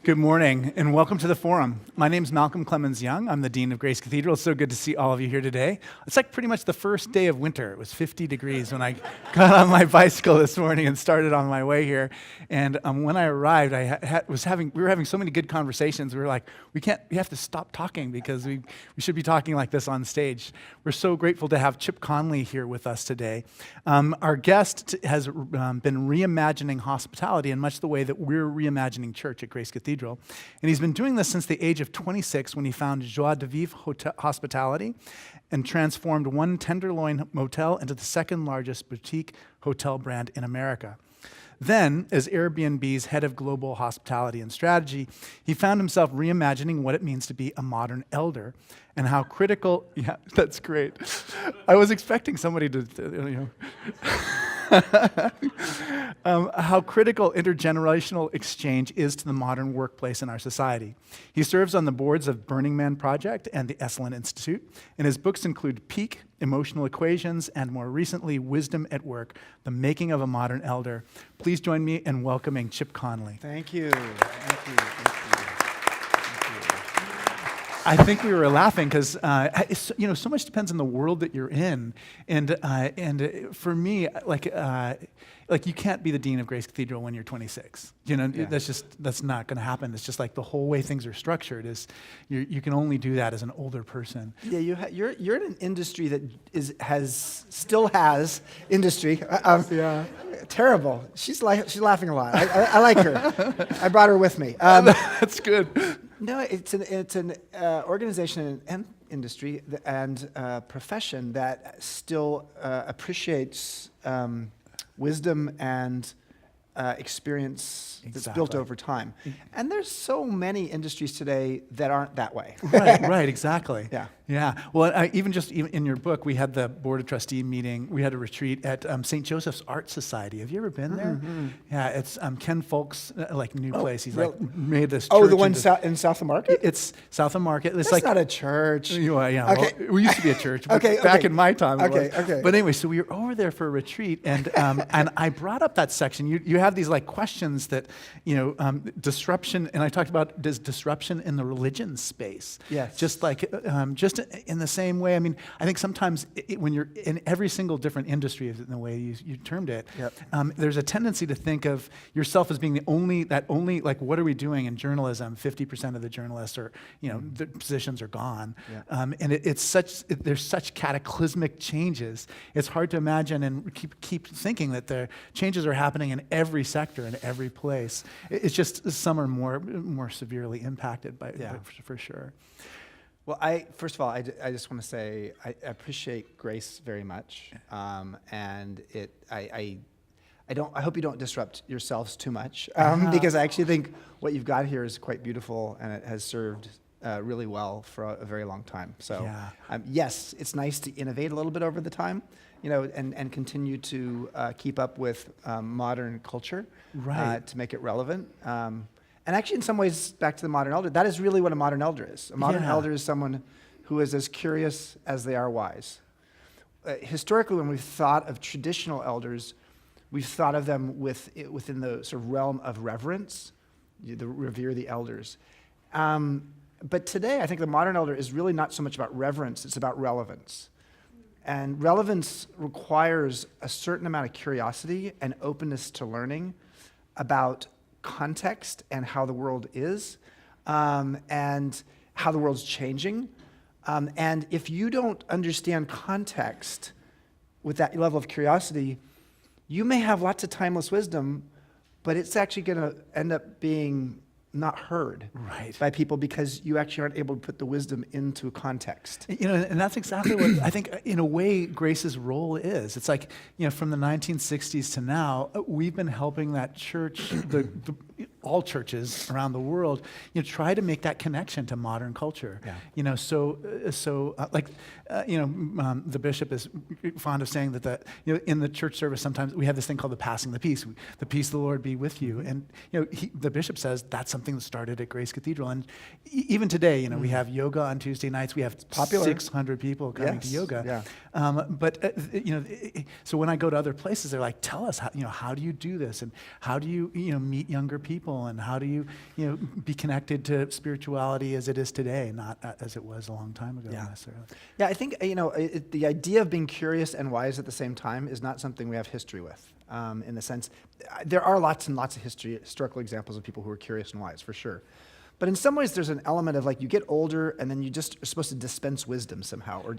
Good morning, and welcome to the Forum. My name is Malcolm Clemens Young. I'm the Dean of Grace Cathedral. It's so good to see all of you here today. It's like pretty much the first day of winter. It was 50 degrees when I got on my bicycle this morning and started on my way here. And when I arrived, we were having so many good conversations. We were like, we have to stop talking because we should be talking like this on stage. We're so grateful to have Chip Conley here with us today. Our guest has been reimagining hospitality in much the way that we're reimagining church at Grace Cathedral. And he's been doing this since the age of 26 when he founded Joie de Vivre Hospitality and transformed one Tenderloin motel into the second largest boutique hotel brand in America. Then, as Airbnb's head of global hospitality and strategy, he found himself reimagining what it means to be a modern elder and how critical, yeah, that's great. I was expecting somebody to how critical intergenerational exchange is to the modern workplace in our society. He serves on the boards of Burning Man Project and the Esalen Institute, and his books include Peak, Emotional Equations, and more recently, Wisdom at Work, The Making of a Modern Elder. Please join me in welcoming Chip Conley. Thank you. Thank you. Thank you. I think we were laughing because so much depends on the world that you're in, and for me, like you can't be the dean of Grace Cathedral when you're 26. Yeah. That's not going to happen. It's just like the whole way things are structured is you can only do that as an older person. Yeah, you're in an industry that still has industry. Yeah. Terrible. She's laughing a lot. I like her. I brought her with me. That's good. No, it's an organization and industry and profession that still appreciates wisdom and experience that's built over time. And there's so many industries today that aren't that way. Right, exactly. Yeah. Well, even in your book, we had the Board of Trustee meeting. We had a retreat at St. Joseph's Art Society. Have you ever been there? Mm-hmm. Yeah, it's Ken Folk's new place. He's made this church. Oh, the one in South of Market? It's South of Market. It's That's not a church. Yeah. Okay. Well, we used to be a church, but back in my time it was. But anyway, so we were over there for a retreat, and and I brought up that section. You have these questions that, disruption, and I talked about disruption in the religion space. Yes. Just in the same way. I mean, I think sometimes when you're in every single different industry, in the way you termed it, there's a tendency to think of yourself as being the only, what are we doing in journalism? 50% of the journalists are, the positions are gone. Yeah. And there's such cataclysmic changes. It's hard to imagine and keep thinking that the changes are happening in every sector, in every place. It's just some are more severely impacted by for sure. Well, first of all, I just want to say I appreciate Grace very much, and I hope you don't disrupt yourselves too much, because I actually think what you've got here is quite beautiful, and it has served really well for a very long time. So, yes, it's nice to innovate a little bit over the time, and continue to keep up with modern culture, to make it relevant. And actually, in some ways, back to the modern elder, that is really what a modern elder is. A modern elder is someone who is as curious as they are wise. Historically, when we've thought of traditional elders, we've thought of them within the sort of realm of reverence, revere the elders. But today, I think the modern elder is really not so much about reverence, it's about relevance. And relevance requires a certain amount of curiosity and openness to learning about context and how the world is, and how the world's changing. And if you don't understand context with that level of curiosity, you may have lots of timeless wisdom, but it's actually going to end up being not heard by people because you actually aren't able to put the wisdom into context. And that's exactly what I think, in a way, Grace's role is. It's like, from the 1960s to now, we've been helping that church, all churches around the world, try to make that connection to modern culture. Yeah. The bishop is fond of saying that in the church service sometimes we have this thing called the passing the peace. The peace of the Lord be with you. And the bishop says that's something that started at Grace Cathedral. And even today, we have yoga on Tuesday nights. We have 600 people coming to yoga. So when I go to other places, they're like, tell us how do you do this, and how do you meet younger people spiritual, and how do you be connected to spirituality as it is today, not as it was a long time ago necessarily. Yeah, I think, the idea of being curious and wise at the same time is not something we have history with, in the sense, there are lots and lots of historical examples of people who are curious and wise, for sure. But in some ways, there's an element of, like, you get older, and then you just are supposed to dispense wisdom somehow, or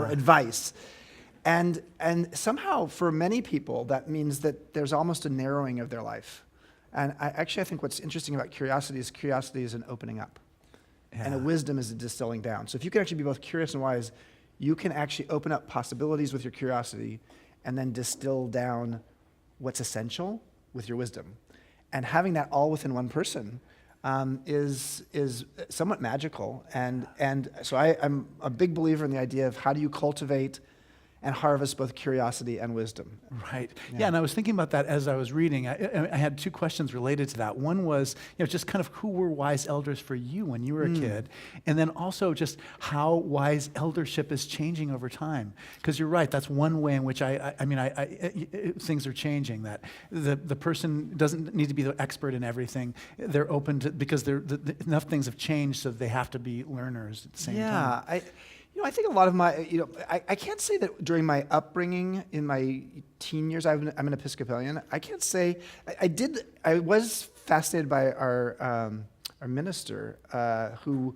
advice. And somehow, for many people, that means that there's almost a narrowing of their life. And I think what's interesting about curiosity is an opening up. Yeah. And a wisdom is a distilling down. So if you can actually be both curious and wise, you can actually open up possibilities with your curiosity and then distill down what's essential with your wisdom. And having that all within one person is somewhat magical. And so I'm a big believer in the idea of how do you cultivate and harvest both curiosity and wisdom. Right. Yeah, and I was thinking about that as I was reading. I had two questions related to that. One was, just kind of who were wise elders for you when you were a kid, and then also just how wise eldership is changing over time. Because you're right, that's one way in which things are changing. That the person doesn't need to be the expert in everything. They're open to, because enough things have changed, so they have to be learners at the same time. Yeah. I think a lot of my, I can't say that during my upbringing in my teen years, I'm an Episcopalian. I can't say, I was fascinated by our minister who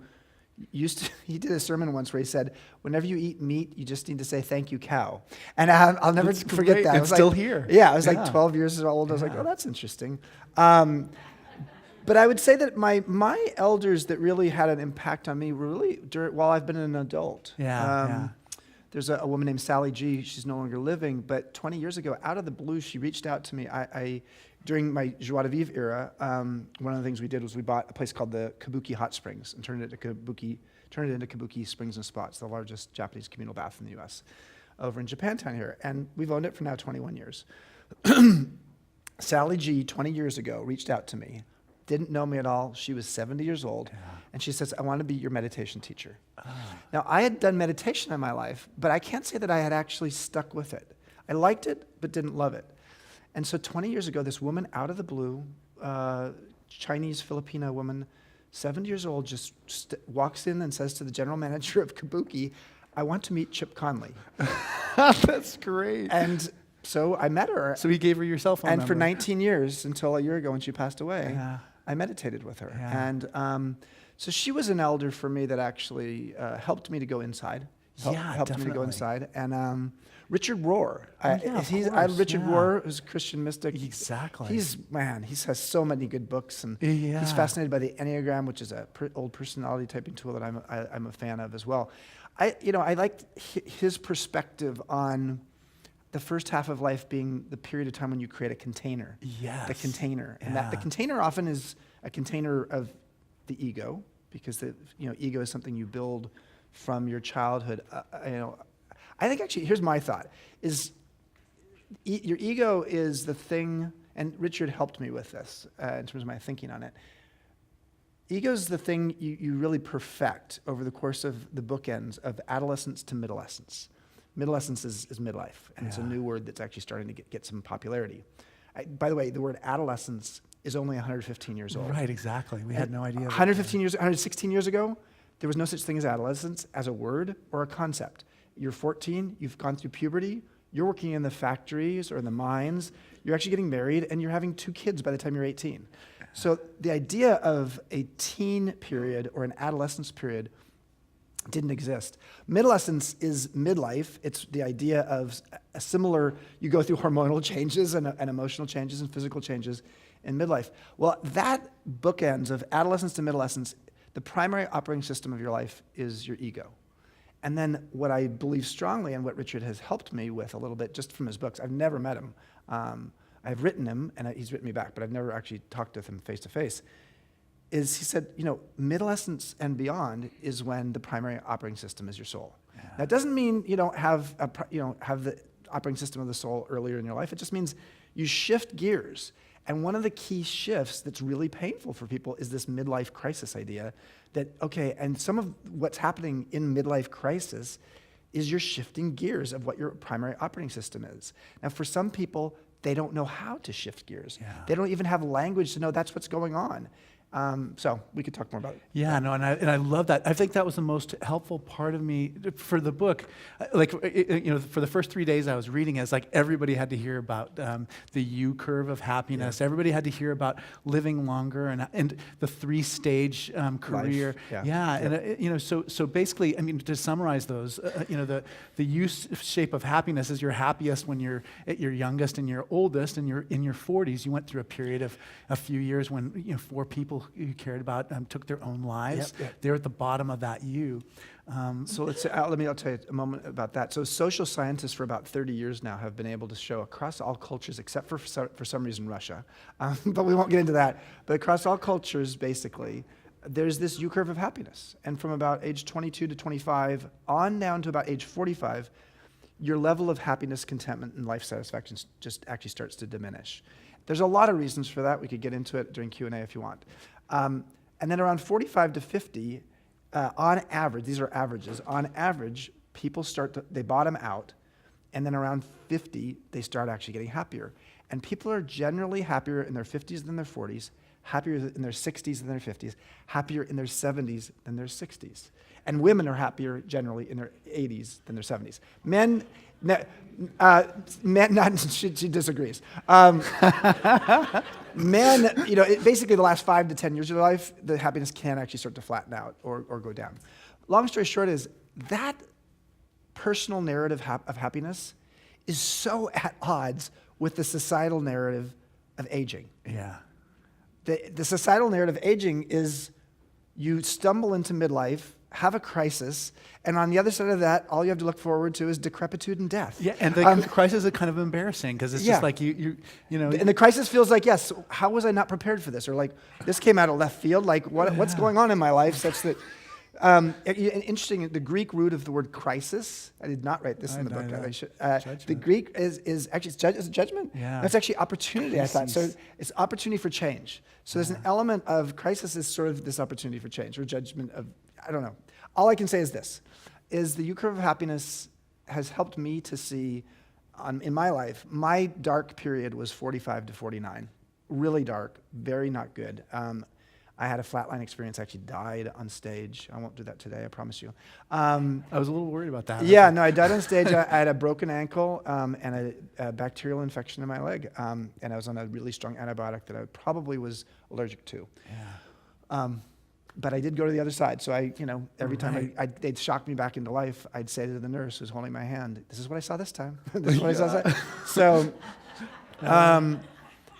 he did a sermon once where he said, whenever you eat meat, you just need to say, thank you, cow. And I'll never forget that. It's still here. Yeah, I was like 12 years old. I was like, oh, that's interesting. But I would say that my elders that really had an impact on me were really while I've been an adult. There's a woman named Sally G. She's no longer living, but 20 years ago, out of the blue, she reached out to me. During my Joie de Vivre era, one of the things we did was we bought a place called the Kabuki Hot Springs and turned it into Kabuki Springs and Spa, the largest Japanese communal bath in the U.S. over in Japantown here. And we've owned it for now 21 years. Sally G, 20 years ago, reached out to me. Didn't know me at all. She was 70 years old. Yeah. And she says, I want to be your meditation teacher. Now, I had done meditation in my life, but I can't say that I had actually stuck with it. I liked it, but didn't love it. And so 20 years ago, this woman out of the blue, Chinese Filipino woman, 70 years old, just walks in and says to the general manager of Kabuki, I want to meet Chip Conley. That's great. And so I met her. So he gave her your cell phone number. And for 19 years, until a year ago when she passed away, I meditated with her. Yeah. And so she was an elder for me that actually helped me to go inside. Helped me to go inside. And Richard Rohr. Richard Rohr is a Christian mystic. Exactly. He has so many good books. And he's fascinated by the Enneagram, which is a old personality typing tool that I'm a fan of as well. I liked his perspective on the first half of life being the period of time when you create a container. Yes. The container. And that the container often is a container of the ego, because the ego is something you build from your childhood. I think actually, here's my thought, is your ego is the thing, and Richard helped me with this in terms of my thinking on it. Ego is the thing you really perfect over the course of the bookends of adolescence to midolescence. Midolescence is midlife, and it's a new word that's actually starting to get some popularity. By the way, the word adolescence is only 115 years old. Right, exactly. We had no idea. 116 years ago, there was no such thing as adolescence as a word or a concept. You're 14, you've gone through puberty, you're working in the factories or in the mines, you're actually getting married, and you're having 2 kids by the time you're 18. So the idea of a teen period or an adolescence period didn't exist. Midolescence is midlife. It's the idea of a similar, you go through hormonal changes and emotional changes and physical changes in midlife. Well, that bookends of adolescence to midolescence, the primary operating system of your life is your ego. And then what I believe strongly, and what Richard has helped me with a little bit just from his books, I've never met him. I've written him, and he's written me back, but I've never actually talked with him face to face, is he said, midolescence and beyond is when the primary operating system is your soul. Yeah. That doesn't mean you don't have the operating system of the soul earlier in your life. It just means you shift gears. And one of the key shifts that's really painful for people is this midlife crisis idea that, and some of what's happening in midlife crisis is you're shifting gears of what your primary operating system is. Now, for some people, they don't know how to shift gears. Yeah. They don't even have language to know that's what's going on. So we could talk more about it. Yeah, no, and I love that. I think that was the most helpful part of me for the book. Like, for the first 3 days I was reading it, it's like everybody had to hear about the U curve of happiness. Yeah. Everybody had to hear about living longer and the 3-stage career. Life. Yeah, and so basically, I mean, to summarize those, the U shape of happiness is you're happiest when you're at your youngest and your oldest, and you're in your 40s. You went through a period of a few years when 4 people you cared about took their own lives. Yep. They're at the bottom of that U. So I'll tell you a moment about that. So social scientists for about 30 years now have been able to show across all cultures, except for some reason Russia, but we won't get into that. But across all cultures, basically, there's this U curve of happiness. And from about age 22 to 25 on down to about age 45, your level of happiness, contentment, and life satisfaction just actually starts to diminish. There's a lot of reasons for that. We could get into it during Q&A if you want. And then around 45 to 50, on average, these are averages, on average, people they bottom out, and then around 50, they start actually getting happier. And people are generally happier in their 50s than their 40s, happier in their 60s than their 50s, happier in their 70s than their 60s. And women are happier generally in their 80s than their 70s. Men, she disagrees. Men, basically the last 5 to 10 years of your life, the happiness can actually start to flatten out or go down. Long story short is that personal narrative of happiness is so at odds with the societal narrative of aging. Yeah. The societal narrative of aging is you stumble into midlife, have a crisis, and on the other side of that, all you have to look forward to is decrepitude and death. Yeah, and the crisis is kind of embarrassing because it's just like you know. And the crisis feels like, yes, how was I not prepared for this? Or like, this came out of left field. Like, what's going on in my life such that... interesting, the Greek root of the word crisis, I did not write this in the book. The Greek is actually, is it judgment? Yeah. That's actually opportunity, Crises. I thought. So it's opportunity for change. So there's an element of crisis is sort of this opportunity for change or judgment of, I don't know. All I can say is this, is the U curve of happiness has helped me to see, in my life, my dark period was 45 to 49. Really dark, very not good. I had a flatline experience. I actually died on stage. I won't do that today, I promise you. I was a little worried about that. Yeah, no, I died on stage. I had a broken ankle and a bacterial infection in my leg. And I was on a really strong antibiotic that I probably was allergic to. Yeah. But I did go to the other side. So every time they'd shock me back into life, I'd say to the nurse who's holding my hand, "This is what I saw this time." This is what I saw this time. So,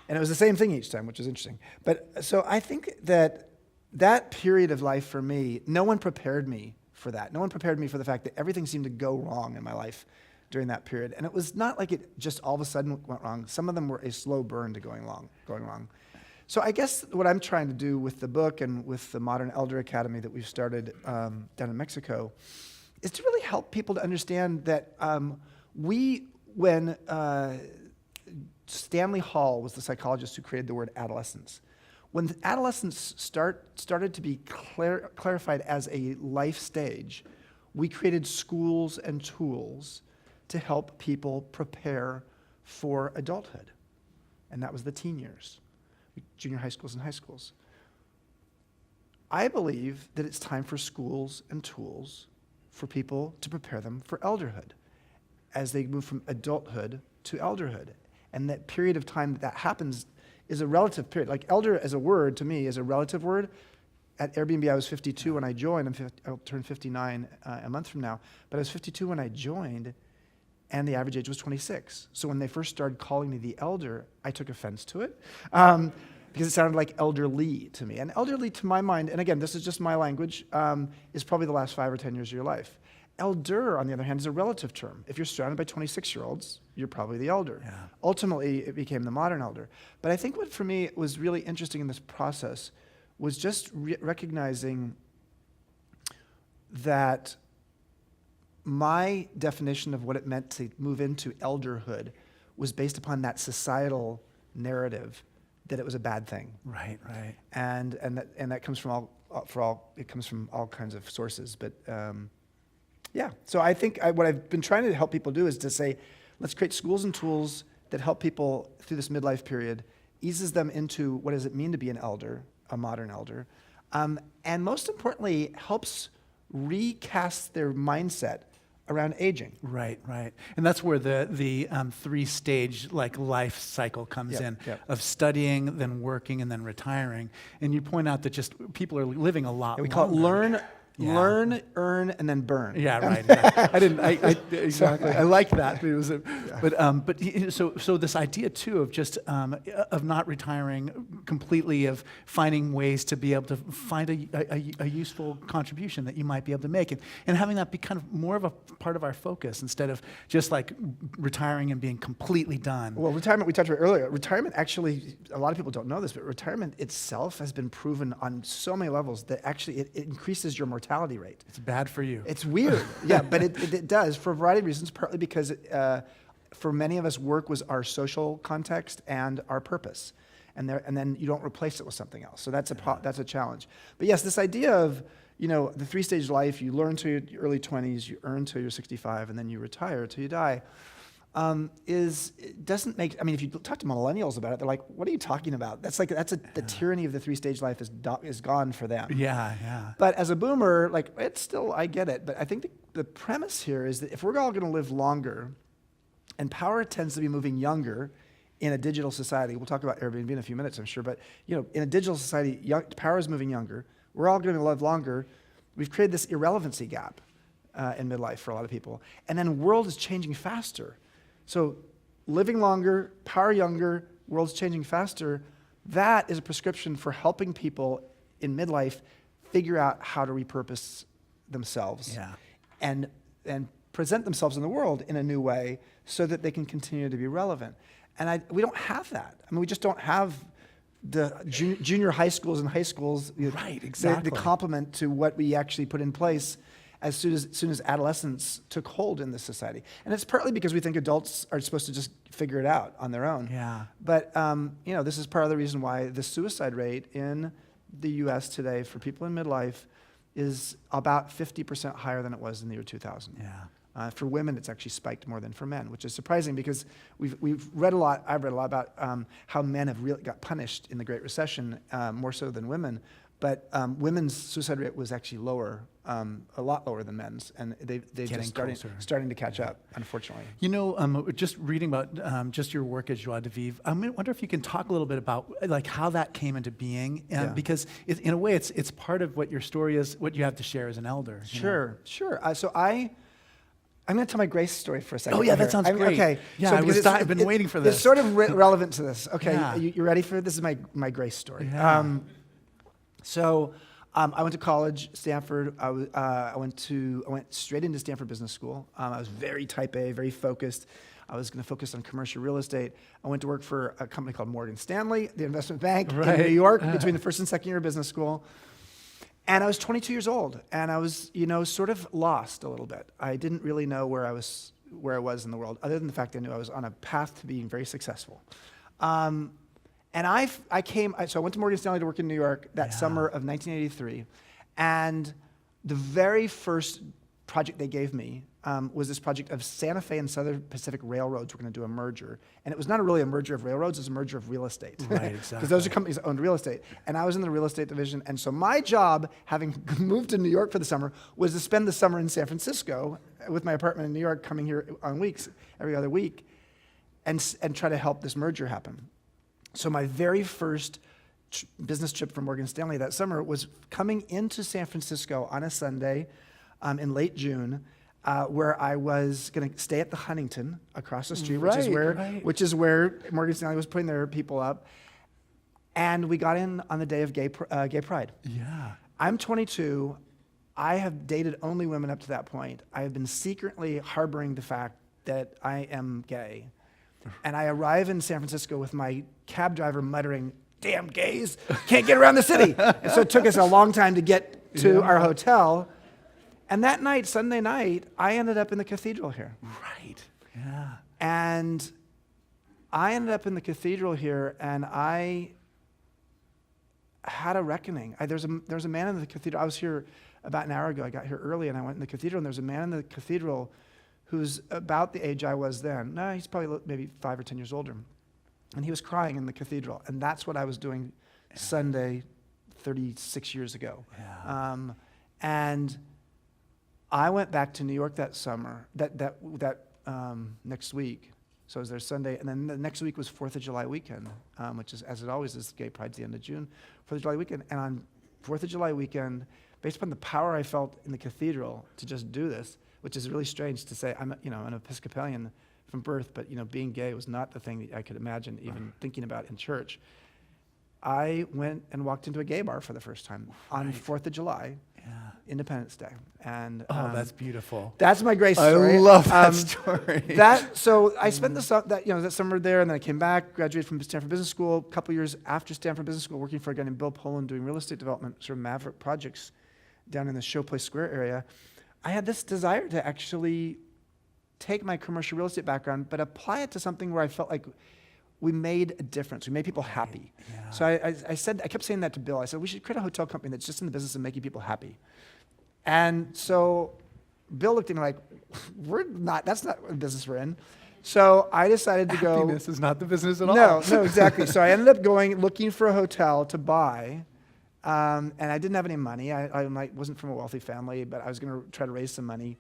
and it was the same thing each time, which is interesting. But so I think that period of life for me, no one prepared me for that. No one prepared me for the fact that everything seemed to go wrong in my life during that period. And it was not like it just all of a sudden went wrong. Some of them were a slow burn to going wrong. So I guess what I'm trying to do with the book and with the Modern Elder Academy that we've started down in Mexico is to really help people to understand that when Stanley Hall was the psychologist who created the word adolescence. When adolescence started to be clarified as a life stage, we created schools and tools to help people prepare for adulthood. And that was the teen years, junior high schools and high schools. I believe that it's time for schools and tools for people to prepare them for elderhood as they move from adulthood to elderhood. And that period of time that happens is a relative period. Like elder as a word to me is a relative word. At Airbnb, I was 52 when I joined. I'll turn 59 a month from now. But I was 52 when I joined, and the average age was 26. So when they first started calling me the elder, I took offense to it because it sounded like elderly to me. And elderly to my mind, and again, this is just my language, is probably the last 5 or 10 years of your life. Elder, on the other hand, is a relative term. If you're surrounded by 26-year-olds, you're probably the elder. Yeah. Ultimately, it became the modern elder. But I think what for me was really interesting in this process was just recognizing that my definition of what it meant to move into elderhood was based upon that societal narrative that it was a bad thing. Right. And that comes from it comes from all kinds of sources. But yeah, so I think what I've been trying to help people do is to say, let's create schools and tools that help people through this midlife period, eases them into what does it mean to be an elder, a modern elder, and most importantly, helps recast their mindset around aging. Right, right. And that's where the three-stage like life cycle comes in, of studying, then working, and then retiring. And you point out that just people are living a lot We call it longer. learn, earn, and then burn. Yeah, right. Exactly. Exactly. I like that. It was, so this idea too of just of not retiring completely, of finding ways to be able to find a useful contribution that you might be able to make, and having that be kind of more of a part of our focus instead of just like retiring and being completely done. Well, retirement, we talked about earlier. Retirement actually, a lot of people don't know this, but retirement itself has been proven on so many levels that actually it increases your mortality rate. It's bad for you. It's weird, yeah, but it does for a variety of reasons, partly because for many of us, work was our social context and our purpose. And then you don't replace it with something else. So that's a challenge. But yes, this idea of, the three-stage life, you learn to your early 20s, you earn till you're 65, and then you retire till you die, it doesn't make, if you talk to millennials about it, they're like, what are you talking about? The tyranny of the three-stage life is gone for them. Yeah, yeah. But as a boomer, it's still, I get it. But I think the premise here is that if we're all going to live longer, and power tends to be moving younger in a digital society, we'll talk about Airbnb in a few minutes, I'm sure, but in a digital society, power is moving younger. We're all going to live longer. We've created this irrelevancy gap in midlife for a lot of people. And then world is changing faster. So living longer, power younger, world's changing faster, that is a prescription for helping people in midlife figure out how to repurpose themselves and present themselves in the world in a new way so that they can continue to be relevant. And we don't have that. We just don't have the junior high schools and high schools, right, exactly, the complement to what we actually put in place as soon as adolescence took hold in this society. And it's partly because we think adults are supposed to just figure it out on their own. Yeah. But this is part of the reason why the suicide rate in the U.S. today for people in midlife is about 50% higher than it was in the year 2000. Yeah. For women, it's actually spiked more than for men, which is surprising because we've read a lot. I've read a lot about how men have really got punished in the Great Recession, more so than women. But women's suicide rate was actually lower, a lot lower than men's, and they're just starting to catch up, unfortunately. Just reading about just your work at Joie de Vivre, I wonder if you can talk a little bit about how that came into being, because in a way it's part of what your story is, what you have to share as an elder. Sure. So I'm going to tell my Grace story for a second. Oh yeah, that sounds great. Okay. Yeah, so I've been waiting for this. It's sort of relevant to this. Okay, you ready for it? This is my Grace story. Yeah. So I went to college, Stanford. I went straight into Stanford Business School. I was very type A, very focused. I was going to focus on commercial real estate. I went to work for a company called Morgan Stanley, the investment bank in New York, between the first and second year of business school. And I was 22 years old, and I was, sort of lost a little bit. I didn't really know where I was in the world, other than the fact I knew I was on a path to being very successful. And so I went to Morgan Stanley to work in New York that summer of 1983, and the very first project they gave me was this project of Santa Fe and Southern Pacific Railroads were going to do a merger. And it was not really a merger of railroads, it was a merger of real estate. Right, exactly. Because those are companies that owned real estate. And I was in the real estate division. And so my job, having moved to New York for the summer, was to spend the summer in San Francisco with my apartment in New York, coming here on weeks, every other week, and try to help this merger happen. So my very first business trip from Morgan Stanley that summer was coming into San Francisco on a Sunday in late June, where I was going to stay at the Huntington across the street, which is where Morgan Stanley was putting their people up. And we got in on the day of Gay Pride. Yeah. I'm 22. I have dated only women up to that point. I have been secretly harboring the fact that I am gay. And I arrive in San Francisco with my cab driver muttering, "Damn gays, can't get around the city." And so it took us a long time to get to our hotel. And that night, Sunday night, I ended up in the cathedral here. Right, yeah. And I ended up in the cathedral here, and I had a reckoning. There's a man in the cathedral. I was here about an hour ago. I got here early, and I went in the cathedral, and there's a man in the cathedral who's about the age I was then. No, he's probably maybe 5 or 10 years older. And he was crying in the cathedral. And that's what I was doing Sunday 36 years ago. Yeah. And I went back to New York that summer, next week. So I was there Sunday, and then the next week was 4th of July weekend, which is, as it always is, Gay Pride's the end of June, 4th of July weekend. And on 4th of July weekend, based upon the power I felt in the cathedral to just do this, which is really strange to say, I'm an Episcopalian from birth, but being gay was not the thing that I could imagine even thinking about in church. I went and walked into a gay bar for the first time on 4th of July, Independence Day. And that's beautiful. That's my grace story. I love that story. So I spent that summer there, and then I came back, graduated from Stanford Business School. A couple years after Stanford Business School, working for a guy named Bill Poland, doing real estate development, sort of maverick projects down in the Showplace Square area. I had this desire to actually take my commercial real estate background, but apply it to something where I felt like we made a difference. We made people happy. Yeah. So I kept saying that to Bill. I said, we should create a hotel company that's just in the business of making people happy. And so Bill looked at me like, that's not the business we're in. So I decided to go. Happiness is not the business at all. No, exactly. So I ended up looking for a hotel to buy. And I didn't have any money. I wasn't from a wealthy family, but I was going to try to raise some money.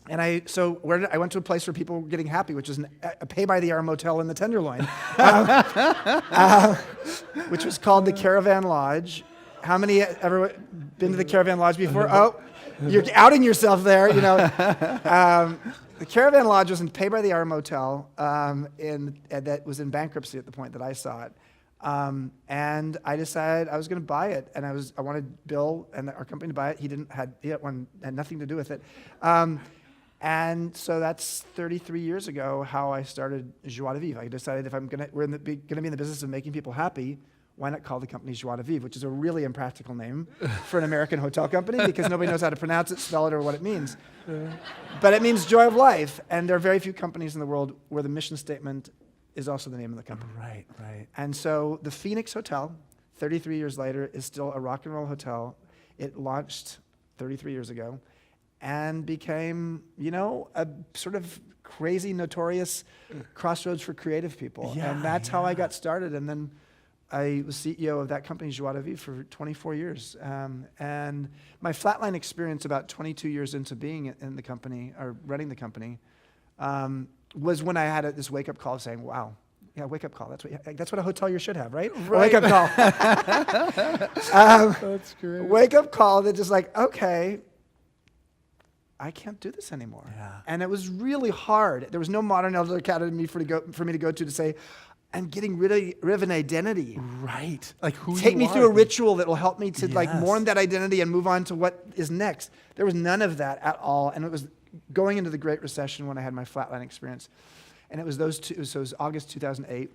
And I went to a place where people were getting happy, which was a pay-by-the-hour motel in the Tenderloin, which was called the Caravan Lodge. How many ever been to the Caravan Lodge before? Oh, you're outing yourself there. The Caravan Lodge was a pay-by-the-hour motel, that was in bankruptcy at the point that I saw it. And I decided I was going to buy it, and I wanted Bill and our company to buy it. He had nothing to do with it. And so that's 33 years ago how I started Joie de Vivre. I decided if we're going to be in the business of making people happy, why not call the company Joie de Vivre, which is a really impractical name for an American hotel company because nobody knows how to pronounce it, spell it, or what it means. But it means joy of life, and there are very few companies in the world where the mission statement is also the name of the company. Right. And so the Phoenix Hotel, 33 years later, is still a rock and roll hotel. It launched 33 years ago and became, a sort of crazy, notorious crossroads for creative people. Yeah, and that's how I got started. And then I was CEO of that company, Joie de Vivre, for 24 years. And my flatline experience about 22 years into being in the company, or running the company, was when I had this wake-up call saying, wow, wake-up call. That's what a hotelier should have, right? Right. Wake-up call. That's great. Wake-up call that just like, okay, I can't do this anymore. Yeah. And it was really hard. There was no modern elder academy for me to go to say, I'm getting rid of an identity. Right. Like who Take you me are. through a ritual that will help me to Yes. mourn that identity and move on to what is next. There was none of that at all. And it was going into the Great Recession when I had my flatline experience. And it was it was August 2008.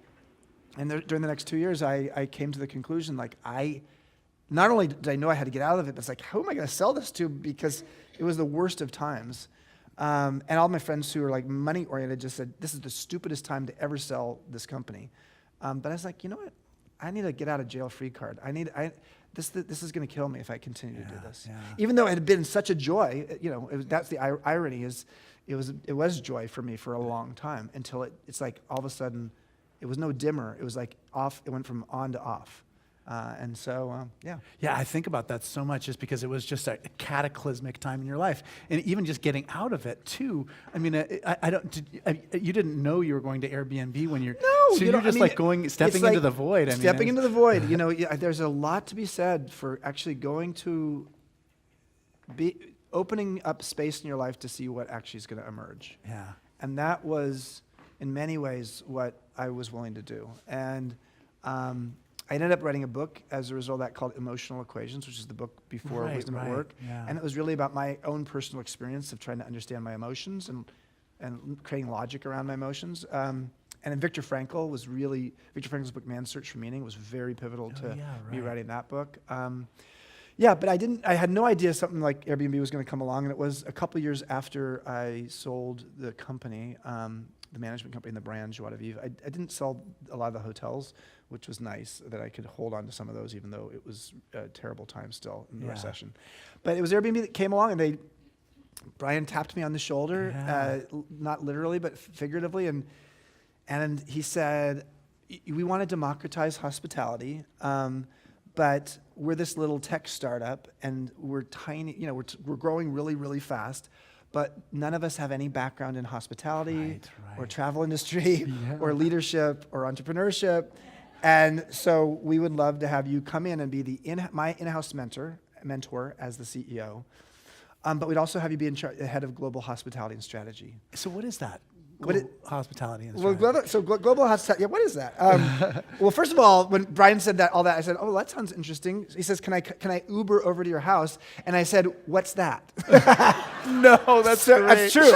And during the next 2 years, I came to the conclusion, not only did I know I had to get out of it, but it's like, who am I going to sell this to? Because it was the worst of times. And all my friends who were money-oriented just said, this is the stupidest time to ever sell this company. But I was like, you know what? I need a get-out-of-jail-free card. This is going to kill me if I continue to do this. Yeah. Even though it had been such a joy, that's the irony is, it was joy for me for a long time until it's like all of a sudden, it was no dimmer. It was like off. It went from on to off. Yeah, I think about that so much just because it was just a cataclysmic time in your life. And even just getting out of it, too. I mean, you didn't know you were going to Airbnb when you're... No, so you're just stepping into the void. Stepping into the void. There's a lot to be said for actually going to opening up space in your life to see what actually is going to emerge. Yeah. And that was, in many ways, what I was willing to do. And I ended up writing a book as a result of that called Emotional Equations, which is the book before Wisdom at Work. Yeah. And it was really about my own personal experience of trying to understand my emotions and creating logic around my emotions. And then Viktor Frankl's book, Man's Search for Meaning, was very pivotal to me writing that book. But I had no idea something like Airbnb was going to come along. And it was a couple years after I sold the company, the management company and the brand, Joie de Vivre. I didn't sell a lot of the hotels, which was nice that I could hold on to some of those, even though it was a terrible time still in the recession. But it was Airbnb that came along, and Brian tapped me on the shoulder, not literally, but figuratively, and he said, we want to democratize hospitality, but we're this little tech startup, and we're tiny, we're growing really, really fast, but none of us have any background in hospitality or travel industry or leadership or entrepreneurship. And so we would love to have you come in and be my in-house mentor as the CEO. But we'd also have you be the head of global hospitality and strategy. So what is that? Hospitality and strategy. Global hospitality, what is that? Well, first of all, when Brian said all that, I said, oh, that sounds interesting. He says, can I Uber over to your house? And I said, what's that? No, that's great. That's true.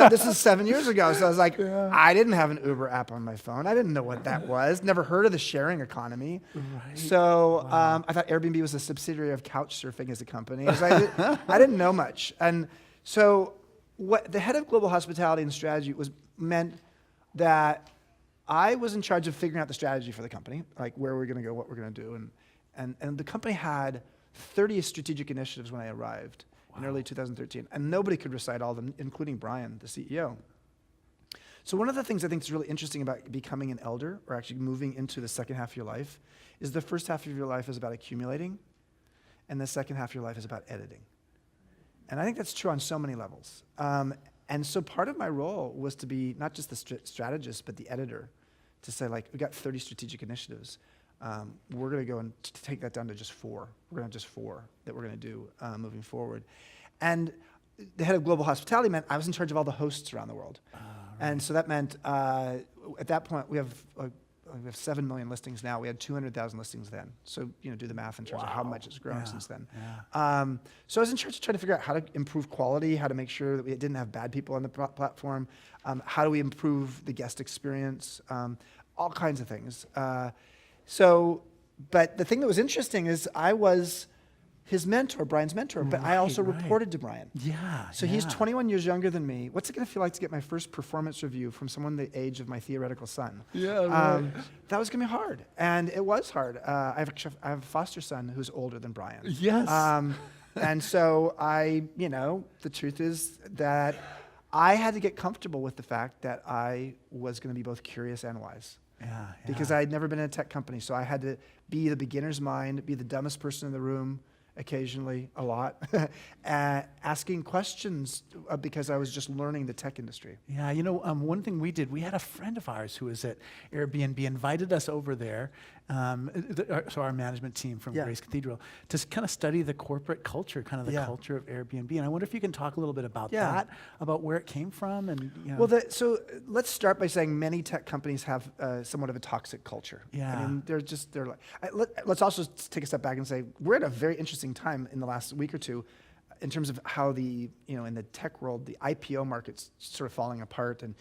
This is 7 years ago, so I was like, I didn't have an Uber app on my phone. I didn't know what that was. Never heard of the sharing economy. Right. So I thought Airbnb was a subsidiary of Couchsurfing as a company. I didn't know much. And so what the head of global hospitality and strategy meant that I was in charge of figuring out the strategy for the company, like where we're going to go, what we're going to do. And the company had 30 strategic initiatives when I arrived in early 2013. And nobody could recite all of them, including Brian, the CEO. So one of the things I think is really interesting about becoming an elder, or actually moving into the second half of your life, is the first half of your life is about accumulating, and the second half of your life is about editing. And I think that's true on so many levels. And so part of my role was to be not just the strategist, but the editor, to say, like, we got 30 strategic initiatives. We're going to go and take that down to just 4. We're going to have just 4 that we're going to do moving forward. And the head of global hospitality meant I was in charge of all the hosts around the world. Right. And so that meant at that point we have 7 million listings now. We had 200,000 listings then. So do the math in terms of how much it's grown since then. Yeah. So I was in charge of trying to figure out how to improve quality, how to make sure that we didn't have bad people on the platform, how do we improve the guest experience, all kinds of things. But the thing that was interesting is I was his mentor, Brian's mentor, but I also reported to Brian. Yeah. So he's 21 years younger than me. What's it going to feel like to get my first performance review from someone the age of my theoretical son? Yeah, right. That was going to be hard, and it was hard. I have a foster son who's older than Brian. Yes. And so the truth is that I had to get comfortable with the fact that I was going to be both curious and wise. Yeah. Because I had never been in a tech company, so I had to be the beginner's mind, be the dumbest person in the room, occasionally, a lot, asking questions because I was just learning the tech industry. Yeah, one thing we did, we had a friend of ours who was at Airbnb, invited us over there, so our management team from Grace Cathedral, to kind of study the corporate culture, kind of the culture of Airbnb. And I wonder if you can talk a little bit about that, about where it came from. And Well, so let's start by saying many tech companies have somewhat of a toxic culture. Yeah. I mean, they're like, let's also take a step back and say, we're at a very interesting time in the last week or two in terms of how in the tech world, the IPO market's sort of falling apart. And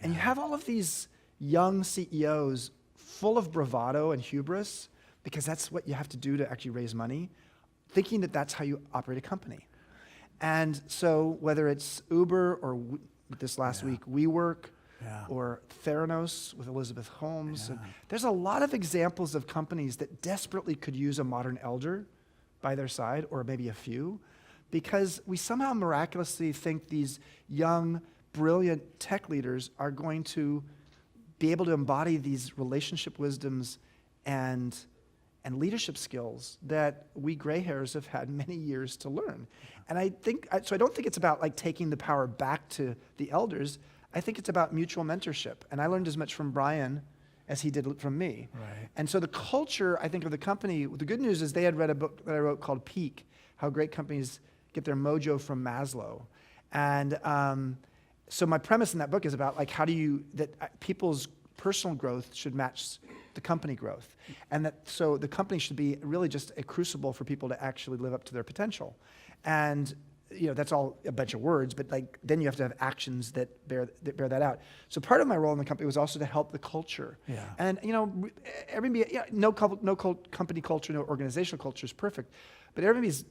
you have all of these young CEOs full of bravado and hubris, because that's what you have to do to actually raise money, thinking that that's how you operate a company. And so whether it's Uber or this last week, WeWork, or Theranos with Elizabeth Holmes, there's a lot of examples of companies that desperately could use a modern elder by their side, or maybe a few, because we somehow miraculously think these young, brilliant tech leaders are going to be able to embody these relationship wisdoms and leadership skills that we gray hairs have had many years to learn. And I don't think it's about like taking the power back to the elders. I think it's about mutual mentorship. And I learned as much from Brian as he did from me. Right. And so the culture, I think, of the company, the good news is they had read a book that I wrote called Peak, How Great Companies Get Their Mojo from Maslow. And so my premise in that book is about like people's personal growth should match the company growth. And so the company should be really just a crucible for people to actually live up to their potential. And that's all a bunch of words, but then you have to have actions that bear that out. So part of my role in the company was also to help the culture. Yeah. And Airbnb, no company culture, no organizational culture is perfect, but Airbnb is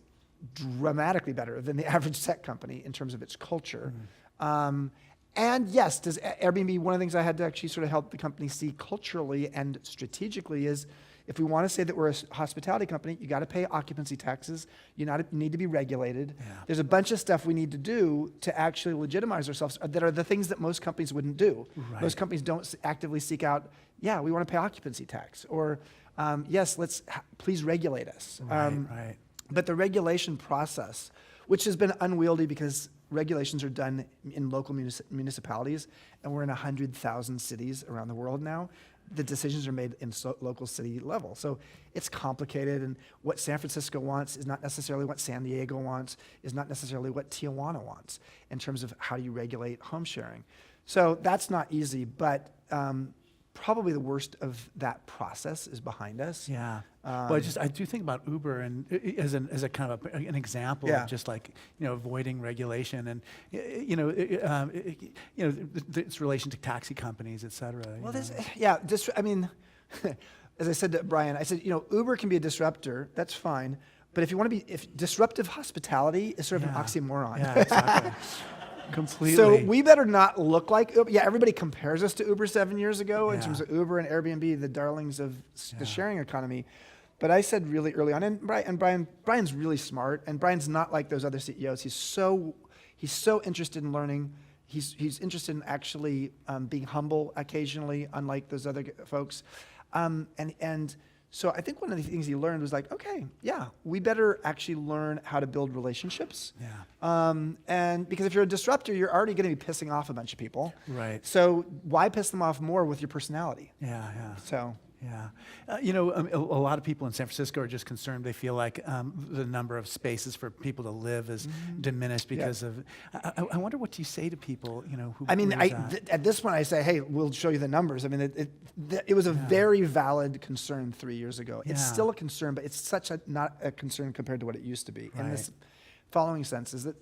dramatically better than the average tech company in terms of its culture. And yes, does Airbnb, one of the things I had to actually sort of help the company see culturally and strategically is If we want to say that we're a hospitality company, you got to pay occupancy taxes. You need to be regulated. Yeah. There's a bunch of stuff we need to do to actually legitimize ourselves that are the things that most companies wouldn't do. Right. Most companies don't actively seek out, yeah, we want to pay occupancy tax, or yes, please regulate us. Right. But the regulation process, which has been unwieldy because regulations are done in local municipalities, and we're in 100,000 cities around the world now. The decisions are made in local city level. So it's complicated, and what San Francisco wants is not necessarily what San Diego wants, is not necessarily what Tijuana wants in terms of how you regulate home sharing. So that's not easy, but probably the worst of that process is behind us. Yeah. Well, I do think about Uber and as a kind of an example of just like, avoiding regulation and, its relation to taxi companies, et cetera. Well, as I said to Brian, I said, Uber can be a disruptor, that's fine. But if disruptive hospitality is sort of an oxymoron. Yeah, exactly. Completely. So we better not look like Uber. Yeah, everybody compares us to Uber 7 years ago in terms of Uber and Airbnb, the darlings of the sharing economy. But I said really early on, and Brian's really smart, and Brian's not like those other CEOs. He's so interested in learning. He's interested in actually being humble occasionally, unlike those other folks. So I think one of the things he learned was like, okay, yeah, we better actually learn how to build relationships. Yeah. And because if you're a disruptor, you're already going to be pissing off a bunch of people. Right. So why piss them off more with your personality? Yeah. So. Yeah. A lot of people in San Francisco are just concerned. They feel like the number of spaces for people to live is diminished because of. I wonder what you say to people, who. At this point, I say, hey, we'll show you the numbers. I mean, it was a very valid concern 3 years ago. It's still a concern, but it's not a concern compared to what it used to be. Right. In this following sense is that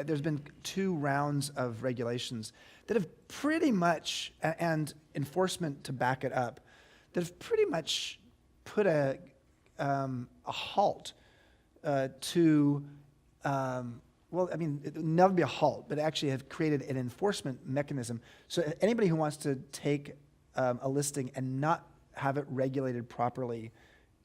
there's been 2 rounds of regulations that have pretty much, and enforcement to back it up, that have pretty much put a halt to, it would never be a halt, but actually have created an enforcement mechanism. So anybody who wants to take a listing and not have it regulated properly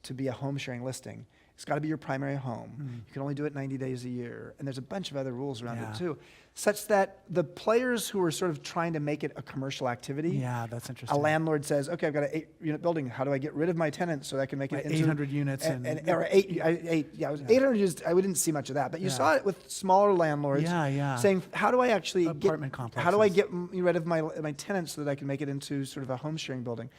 to be a home sharing listing, it's got to be your primary home. You can only do it 90 days a year. And there's a bunch of other rules around it too, such that the players who are sort of trying to make it a commercial activity. Yeah, that's interesting. A landlord says, okay, I've got an 8-unit building. How do I get rid of my tenants so that I can make it into 800 units? Or 800 units. I didn't see much of that. But you saw it with smaller landlords saying, how do I actually apartment complexes. How do I get rid of my tenants so that I can make it into sort of a home sharing building?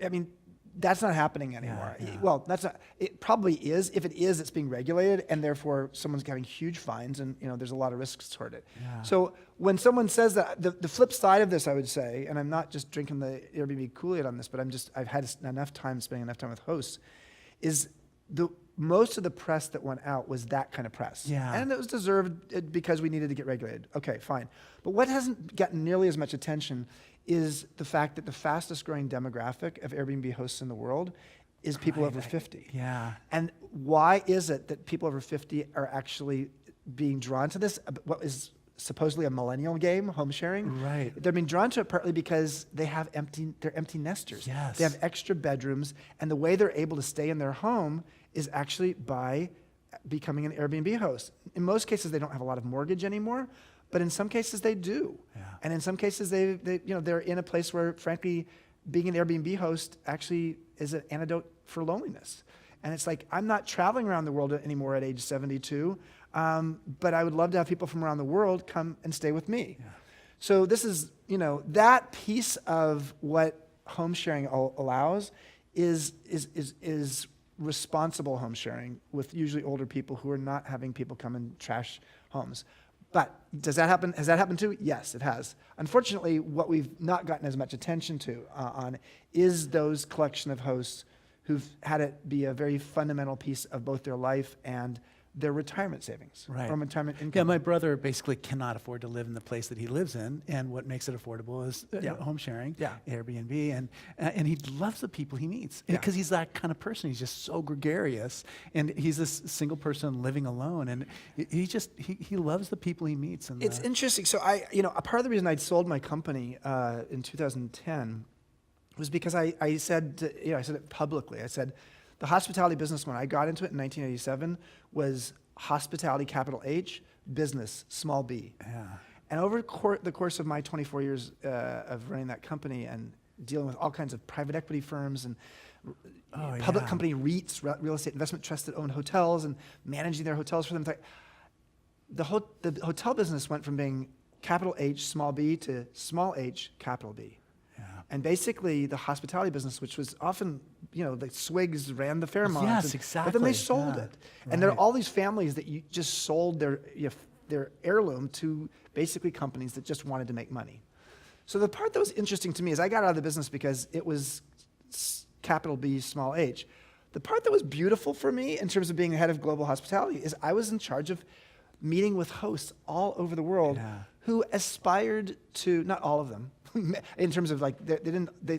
I mean, that's not happening anymore. Well, that's not. It probably is. If it is, it's being regulated, and therefore someone's having huge fines, and there's a lot of risks toward it. Yeah. So when someone says that, the flip side of this, I would say, and I'm not just drinking the Airbnb Kool-Aid on this, but I've had spending enough time with hosts, is most of the press that went out was that kind of press. Yeah. And it was deserved because we needed to get regulated. Okay, fine. But what hasn't gotten nearly as much attention is the fact that the fastest growing demographic of Airbnb hosts in the world is people over 50. Yeah. And why is it that people over 50 are actually being drawn to this, what is supposedly a millennial game, home sharing? Right. They're being drawn to it partly because they're empty nesters. Yes. They have extra bedrooms, and the way they're able to stay in their home is actually by becoming an Airbnb host. In most cases, they don't have a lot of mortgage anymore, but in some cases they do. Yeah. And in some cases they're in a place where, frankly, being an Airbnb host actually is an antidote for loneliness. And it's like, I'm not traveling around the world anymore at age 72, but I would love to have people from around the world come and stay with me. Yeah. So this is, that piece of what home sharing allows is responsible home sharing with usually older people who are not having people come and trash homes. But does that happen? Has that happened too? Yes, it has. Unfortunately, what we've not gotten as much attention to on is those collection of hosts who've had it be a very fundamental piece of both their life and their retirement savings, right, or retirement income. Yeah, my brother basically cannot afford to live in the place that he lives in, and what makes it affordable is home sharing, Airbnb, and he loves the people he meets because he's that kind of person. He's just so gregarious, and he's this single person living alone, and he loves the people he meets. And it's interesting. So a part of the reason I'd sold my company in 2010 was because I said it publicly. I said, The hospitality business, when I got into it in 1987, was hospitality, capital H, business, small b. Yeah. And over the course of my 24 years of running that company and dealing with all kinds of private equity firms and public company REITs, real estate investment trusts that own hotels and managing their hotels for them, the hotel business went from being capital H, small b, to small h, capital B. Yeah. And basically, the hospitality business, which was often, the Swigs ran the Fairmont. Yes, exactly. But then they sold it. And there are Right. all these families that you just sold their heirloom to basically companies that just wanted to make money. So the part that was interesting to me is I got out of the business because it was capital B, small h. The part that was beautiful for me in terms of being the head of global hospitality is I was in charge of meeting with hosts all over the world who aspired to, not all of them, in terms of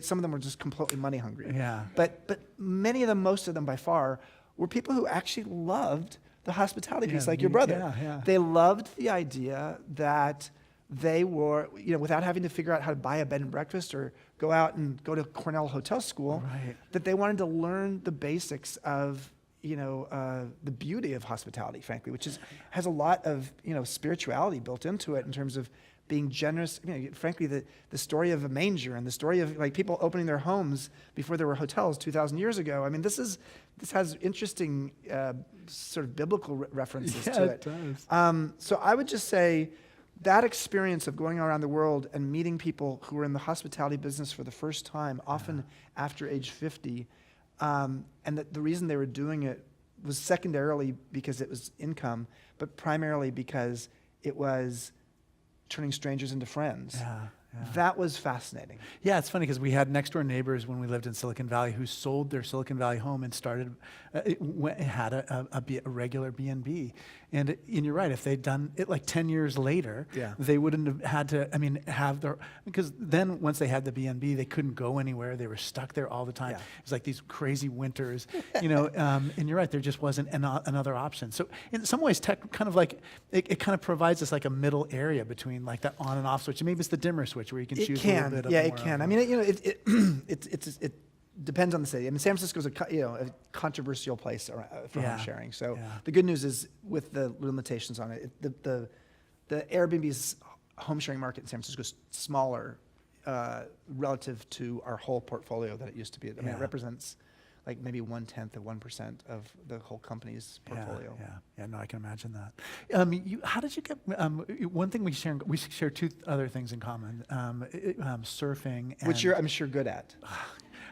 some of them were just completely money hungry. Yeah. But many of them, most of them by far, were people who actually loved the hospitality piece, like your brother. Yeah, yeah. They loved the idea that they were, without having to figure out how to buy a bed and breakfast or go out and go to Cornell Hotel School, Right. that they wanted to learn the basics of, the beauty of hospitality, frankly, which has a lot of, spirituality built into it in terms of being generous. Frankly, the story of a manger and the story of people opening their homes before there were hotels 2,000 years ago. I mean, this has interesting sort of biblical references to it. It does. So I would just say that experience of going around the world and meeting people who were in the hospitality business for the first time, often after age 50, and that the reason they were doing it was secondarily because it was income, but primarily because it was turning strangers into friends. Yeah. That was fascinating. Yeah, it's funny because we had next door neighbors when we lived in Silicon Valley who sold their Silicon Valley home and started, had a regular B&B. And you're right, if they'd done it 10 years later, they wouldn't have had to, have their, because then once they had the B&B, they couldn't go anywhere. They were stuck there all the time. It was like these crazy winters, and you're right, there just wasn't another option. So in some ways, tech kind of it kind of provides us a middle area between that on and off switch. And maybe it's the dimmer switch where you can choose a little bit of more. It can. It depends on the city. San Francisco's a controversial place for home sharing. So the good news is with the limitations on it, the Airbnb's home sharing market in San Francisco is smaller relative to our whole portfolio that it used to be. It represents maybe 1/10 of 1% of the whole company's portfolio. Yeah. No, I can imagine that. How did you get? One thing we share two other things in common: surfing, and Which I'm sure good at.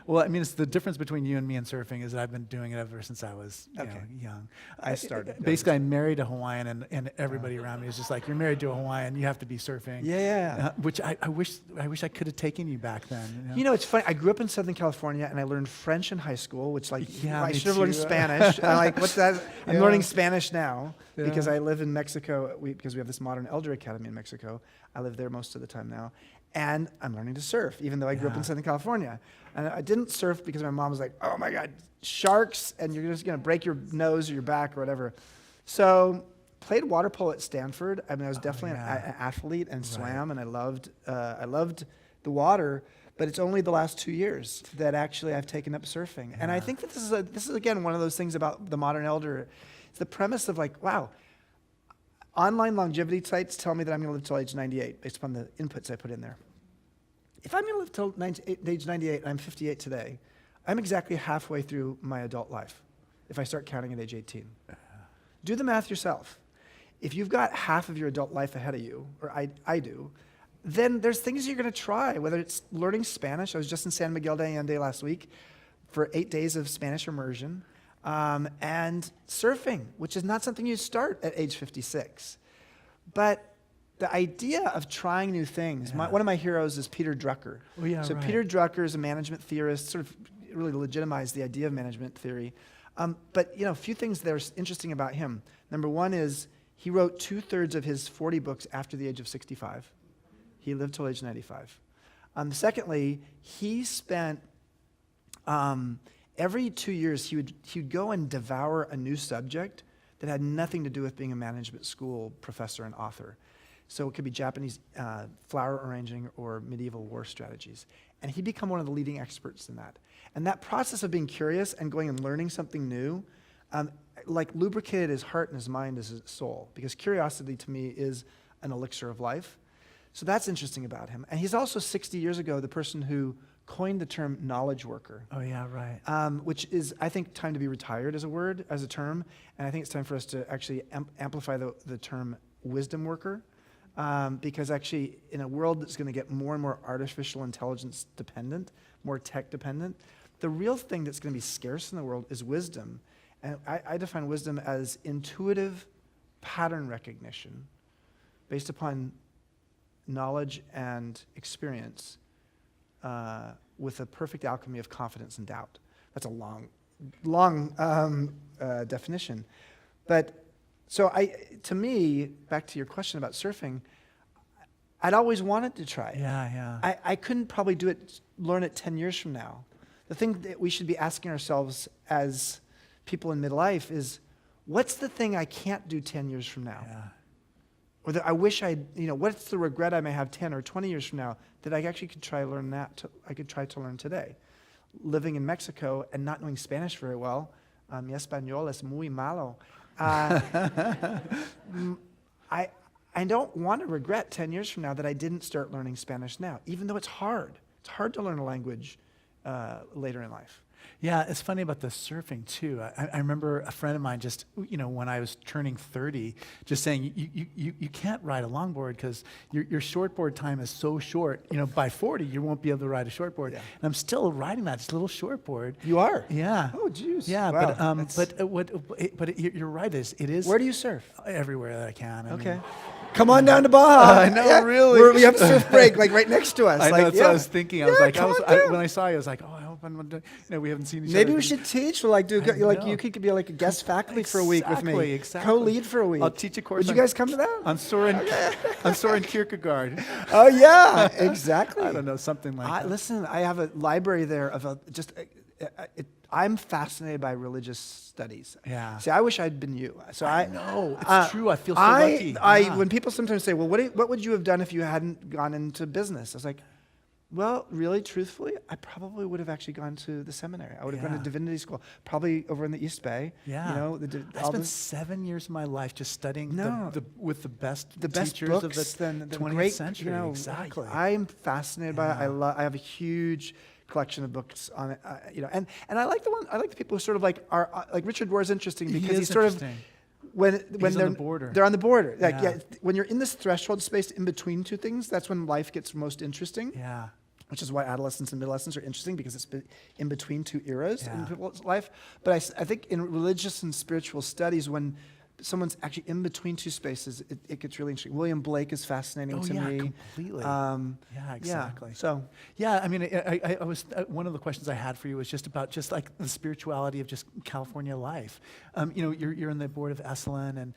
Well, it's the difference between you and me and surfing is that I've been doing it ever since I was young. I started. Basically, I married a Hawaiian, and everybody around me is just like, "You're married to a Hawaiian, you have to be surfing." Yeah. Which I wish I could have taken you back then. It's funny. I grew up in Southern California, and I learned French in high school, which I me should have learned too. Spanish. What's that? I'm Yeah. learning Spanish now because Yeah. I live in Mexico. Because we have this modern elder academy in Mexico. I live there most of the time now. And I'm learning to surf, even though I grew up in Southern California. And I didn't surf because my mom was like, "Oh my God, sharks, and you're just gonna break your nose or your back or whatever." So played water polo at Stanford. I was definitely an athlete and swam, and I loved the water. But it's only the last 2 years that actually I've taken up surfing. And I think that this is again one of those things about the modern elder. It's the premise of wow. Online longevity sites tell me that I'm going to live till age 98 based upon the inputs I put in there. If I'm going to live till age 98 and I'm 58 today, I'm exactly halfway through my adult life if I start counting at age 18. Do the math yourself. If you've got half of your adult life ahead of you, or I do, then there's things you're going to try, whether it's learning Spanish. I was just in San Miguel de Allende last week for 8 days of Spanish immersion. And surfing, which is not something you start at age 56. But the idea of trying new things, one of my heroes is Peter Drucker. Oh, yeah, so right. Peter Drucker is a management theorist, sort of really legitimized the idea of management theory. But a few things that are interesting about him. Number one is he wrote 2/3 of his 40 books after the age of 65. He lived till age 95. Secondly, he spent every 2 years, he would go and devour a new subject that had nothing to do with being a management school professor and author. So it could be Japanese flower arranging or medieval war strategies. And he'd become one of the leading experts in that. And that process of being curious and going and learning something new, like lubricated his heart and his mind as his soul, because curiosity to me is an elixir of life. So that's interesting about him. And he's also 60 years ago the person who coined the term knowledge worker. Oh, yeah, right. Which is, I think, time to be retired as a word, as a term. And I think it's time for us to actually amplify the term wisdom worker. Because actually, in a world that's going to get more and more artificial intelligence dependent, more tech dependent, the real thing that's going to be scarce in the world is wisdom. And I define wisdom as intuitive pattern recognition based upon knowledge and experience with a perfect alchemy of confidence and doubt. That's a long definition. But so to me, back to your question about surfing, I'd always wanted to try it. Yeah. I couldn't probably learn it 10 years from now. The thing that we should be asking ourselves as people in midlife is, what's the thing I can't do 10 years from now? Yeah. Or that I wish what's the regret I may have 10 or 20 years from now that I actually could try to learn I could try to learn today. Living in Mexico and not knowing Spanish very well, mi español es muy malo. I don't want to regret 10 years from now that I didn't start learning Spanish now, even though it's hard. It's hard to learn a language later in life. Yeah, it's funny about the surfing too. I remember a friend of mine just, when I was turning 30, just saying, you can't ride a longboard because your shortboard time is so short. By 40, you won't be able to ride a shortboard. Yeah. And I'm still riding that little shortboard. You are? Yeah. Oh, jeez. Yeah, wow. but you're right. It is. Where do you surf? Everywhere that I can. Okay. Come on down to Baja. I know, really. We have a surf break right next to us. I know, that's what I was thinking. When I saw you, I was like, oh, I hope we haven't seen each other. Maybe we should teach. You could be like a guest faculty for a week with me. Exactly. Co-lead for a week. I'll teach a course. Would you guys come to that? On Soren Kierkegaard. Oh yeah, exactly. I don't know, something like that. Listen, I have a library there of I'm fascinated by religious studies. Yeah. See, I wish I'd been you. So I know. It's true. I feel so lucky. When people sometimes say, well, what would you have done if you hadn't gone into business? I was like, well, really, truthfully, I probably would have actually gone to the seminary. I would have gone to divinity school, probably over in the East Bay. Yeah. I spent 7 years of my life just studying with the best teachers books of the 20th century. Exactly. I am fascinated by it. I have a huge collection of books on it, and I like the people who sort of are like Richard Rohr is interesting because he's sort of when they're on the border. They're on the border. When you're in this threshold space in between two things, that's when life gets most interesting. Yeah. Which is why adolescence and adolescence are interesting, because it's in between two eras in people's life. But I think in religious and spiritual studies, when someone's actually in between two spaces, it gets really interesting. William Blake is fascinating to me. Completely. Exactly. Yeah, so I mean, I was one of the questions I had for you was just about like the spirituality of just California life. You're on the board of Esalen, and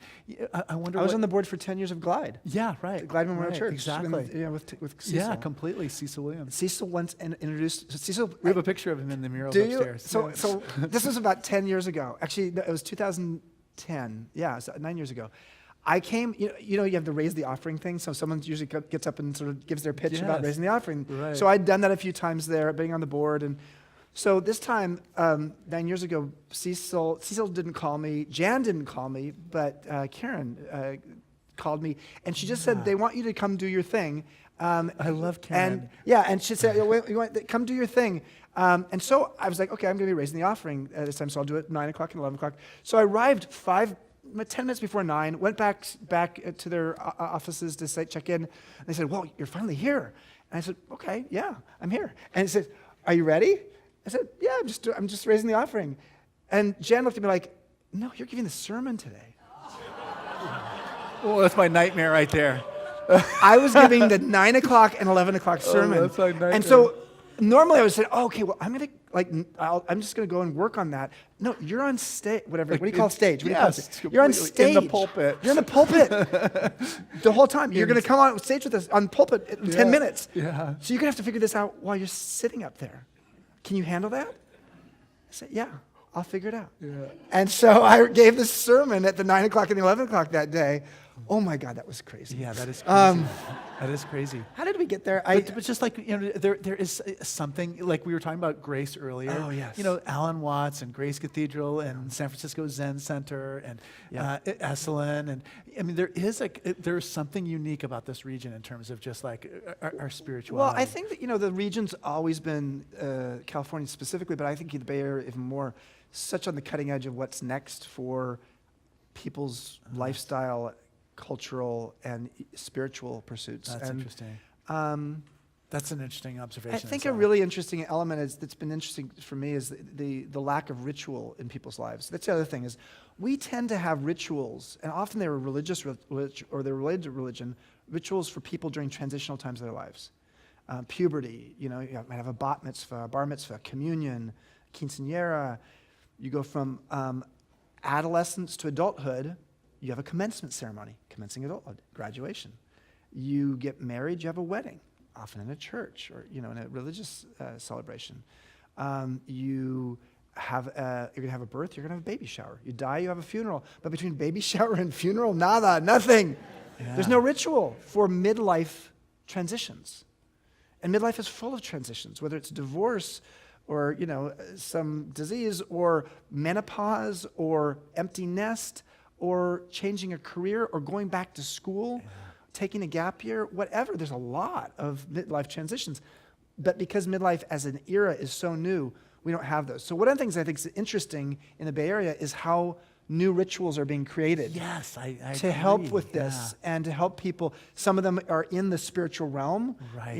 I wonder. I was on the board for 10 years of Glide. Yeah, right. The Glide Memorial Church. Exactly. With Cecil. Yeah, completely. Cecil Williams. Cecil once introduced Cecil. We have a picture of him in the mural upstairs. So this was about 10 years ago. Actually, it was 2010. Yeah, so 9 years ago. I came, you have to raise the offering thing, so someone usually gets up and sort of gives their pitch about raising the offering. Right. So I'd done that a few times there, being on the board. And so this time, 9 years ago, Cecil didn't call me, Jan didn't call me, but Karen called me, and she just said, they want you to come do your thing. I love Karen. And she said, come do your thing. And so I was like, okay, I'm going to be raising the offering this time, so I'll do it at 9 o'clock and 11 o'clock. So I arrived 10 minutes before 9, went back to their offices to check in. And they said, well, you're finally here. And I said, okay, yeah, I'm here. And he said, are you ready? I said, yeah, I'm just raising the offering. And Jan looked at me like, no, you're giving the sermon today. Oh, that's my nightmare right there. I was giving the 9 o'clock and 11 o'clock sermon. That's my nightmare. And so normally I would say, oh, okay, well, I'm just going to go and work on that. No, you're on stage, whatever. What do you call stage? You're on stage. In the pulpit. You're in the pulpit the whole time. You're going to come on stage with us on pulpit in 10 minutes. Yeah. So you're going to have to figure this out while you're sitting up there. Can you handle that? I said, yeah, I'll figure it out. Yeah. And so I gave this sermon at the 9 o'clock and the 11 o'clock that day Oh my God, that was crazy. Yeah, that is crazy. That is crazy. How did we get there? But just like, there is something, like we were talking about Grace earlier. Oh, yes. Alan Watts and Grace Cathedral and San Francisco Zen Center and Esalen. And I mean, there's something unique about this region in terms of just like our spirituality. Well, I think that, the region's always been, California specifically, but I think the Bay Area even more, such on the cutting edge of what's next for people's lifestyle, cultural, and spiritual pursuits. That's interesting. That's an interesting observation. I think a really interesting element that's been interesting for me is the lack of ritual in people's lives. That's the other thing is we tend to have rituals, and often they're religious or they're related to religion, rituals for people during transitional times of their lives. Puberty, you might have a bat mitzvah, bar mitzvah, communion, quinceañera. You go from adolescence to adulthood, you have a commencement ceremony, commencing adulthood, graduation. You get married, you have a wedding, often in a church or in a religious celebration. You're gonna have a birth, you're gonna have a baby shower. You die, you have a funeral. But between baby shower and funeral, nada, nothing. Yeah. There's no ritual for midlife transitions. And midlife is full of transitions, whether it's divorce or some disease or menopause or empty nest or changing a career or going back to school, taking a gap year, whatever. There's a lot of midlife transitions. But because midlife as an era is so new, we don't have those. So one of the things I think is interesting in the Bay Area is how new rituals are being created. Yes, I to agree. help with this and to help people. Some of them are in the spiritual realm, right.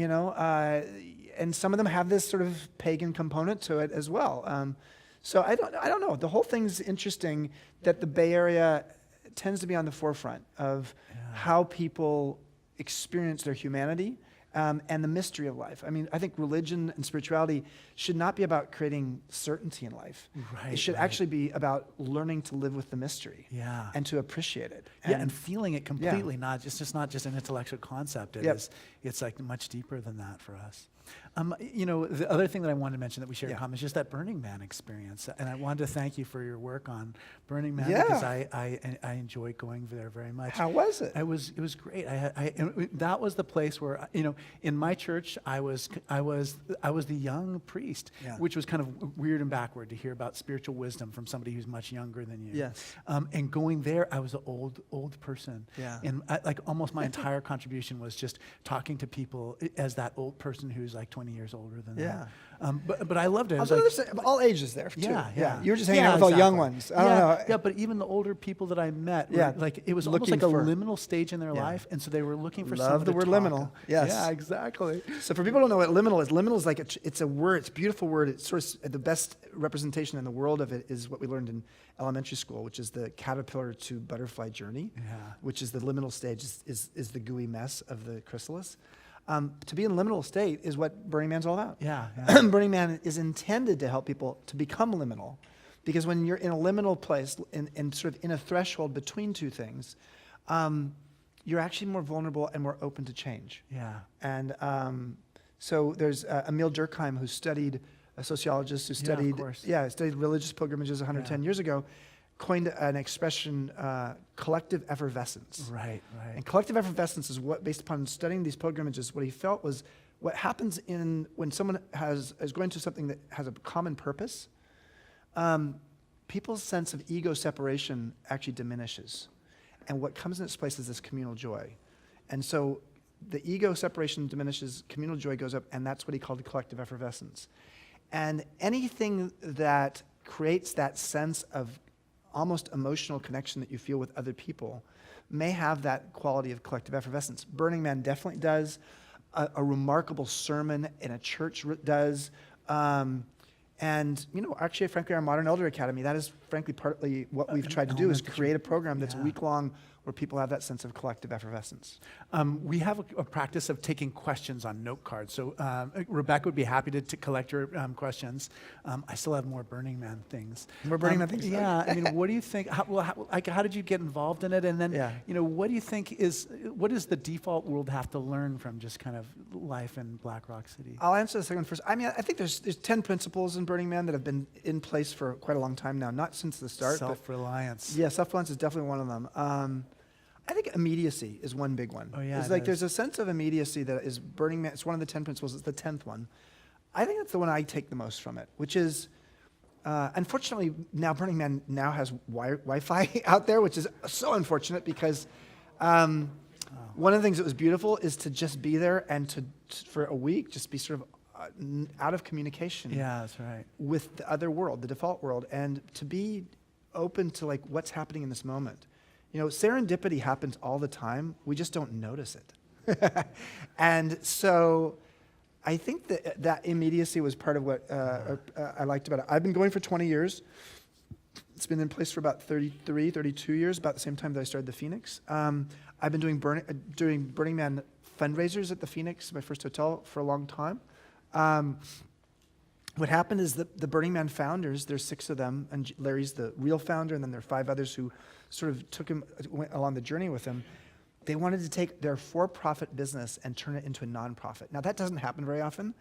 And some of them have this sort of pagan component to it as well. So I don't know. The whole thing's interesting that the Bay Area tends to be on the forefront of how people experience their humanity and the mystery of life. I mean, I think religion and spirituality should not be about creating certainty in life. Right, it should actually be about learning to live with the mystery and to appreciate it. And feeling it completely, it's just not just an intellectual concept. It's like much deeper than that for us. The other thing that I wanted to mention that we share in common is just that Burning Man experience. And I wanted to thank you for your work on Burning Man because I enjoy going there very much. How was it? It was great. That was the place where in my church I was the young priest, which was kind of weird and backward to hear about spiritual wisdom from somebody who's much younger than you. Yes. And going there, I was an old person. Yeah. And like almost my entire contribution was just talking to people as that old person who's like 20 years older than them. But I loved it. It was all ages there too. Yeah. You were just hanging out with all young ones. I don't know. Yeah, but even the older people that I met, were, like it was almost like a liminal stage in their life, and so they were looking for Love the word liminal. Yes. Yeah, exactly. So for people who don't know what liminal is like it's a word. It's a beautiful word. It's sort of the best representation in the world of it is what we learned in elementary school, which is the caterpillar to butterfly journey, which is the liminal stage is the gooey mess of the chrysalis. To be in liminal state is what Burning Man's all about. Burning Man is intended to help people to become liminal, because when you're in a liminal place and sort of in a threshold between two things, you're actually more vulnerable and more open to change. And so there's Emil Durkheim, who studied a sociologist who studied studied religious pilgrimages 110 years ago, coined an expression, collective effervescence. Right. And collective effervescence is what, based upon studying these pilgrimages, what he felt was what happens when someone is going to something that has a common purpose, people's sense of ego separation actually diminishes. And what comes in its place is this communal joy. And so the ego separation diminishes, communal joy goes up, and that's what he called the collective effervescence. And anything that creates that sense of almost emotional connection that you feel with other people may have that quality of collective effervescence. Burning Man definitely does. A remarkable sermon in a church does. And, actually, frankly, our Modern Elder Academy, that is, frankly, partly what we've tried to do is create a program that's week-long where people have that sense of collective effervescence. We have a practice of taking questions on note cards. So Rebecca would be happy to collect your questions. I still have more Burning Man things. More Burning Man things? Yeah. I mean, what do you think? How did you get involved in it? And then, what do you think what does the default world have to learn from just kind of life in Black Rock City? I'll answer the second one first. I mean, I think there's 10 principles in Burning Man that have been in place for quite a long time now, not since the start. Self-reliance. Yeah, self-reliance is definitely one of them. I think immediacy is one big one. Oh, yeah, It's it like is. there's a sense of immediacy that is Burning Man. It's one of the 10 principles. It's the 10th one. I think that's the one I take the most from it, which is, unfortunately, now Burning Man now has Wi-Fi out there, which is so unfortunate because one of the things that was beautiful is to just be there and for a week just be sort of out of communication Yeah, that's right. with the other world, the default world, and to be open to like what's happening in this moment. You know, serendipity happens all the time. We just don't notice it. And so I think that immediacy was part of what I liked about it. I've been going for 20 years. It's been in place for about 33, 32 years, about the same time that I started the Phoenix. I've been doing Burning Man fundraisers at the Phoenix, my first hotel, for a long time. What happened is that the Burning Man founders, there's 6 of them, and Larry's the real founder, and then there are 5 others who sort of went along the journey with him. They wanted to take their for-profit business and turn it into a nonprofit. Now that doesn't happen very often,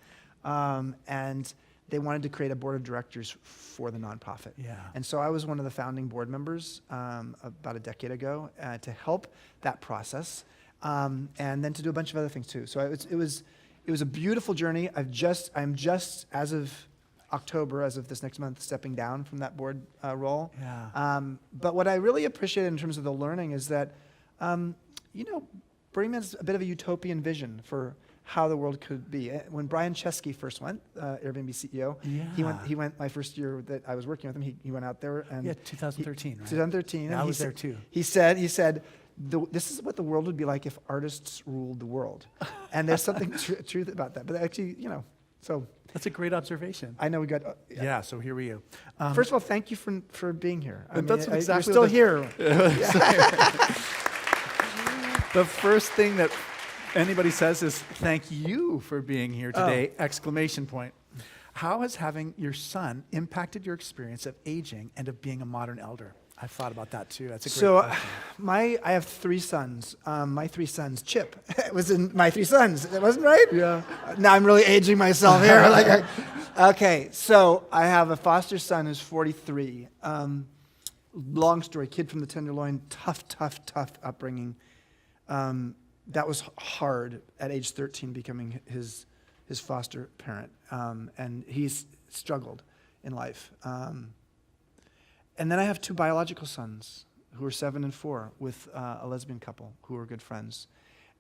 and they wanted to create a board of directors for the nonprofit. Yeah. And so I was one of the founding board members about a decade ago to help that process, and then to do a bunch of other things too. So it was a beautiful journey. I'm just as of October, as of this next month, stepping down from that board role. Yeah. But what I really appreciate in terms of the learning is that, Burning Man's a bit of a utopian vision for how the world could be. When Brian Chesky first went, Airbnb CEO, he went my first year that I was working with him. He went out there and 2013, right? 2013. Yeah, and I he was said- there too. He said, this is what the world would be like if artists ruled the world. And there's something truth about that. But actually, so That's a great observation. I know we got. Yeah, so here we go. First of all, thank you for being here. That's exactly you're what still here. The first thing that anybody says is thank you for being here today, exclamation point. How has having your son impacted your experience of aging and of being a modern elder? I've thought about that too. That's a great question. I have 3 sons. My 3 sons, Chip, was in my 3 sons. That wasn't right? Yeah. Now I'm really aging myself here. Okay, so I have a foster son who's 43. Long story, kid from the Tenderloin, tough upbringing. That was hard at age 13, becoming his foster parent. And he's struggled in life. And then I have 2 biological sons who are 7 and 4 with a lesbian couple who are good friends.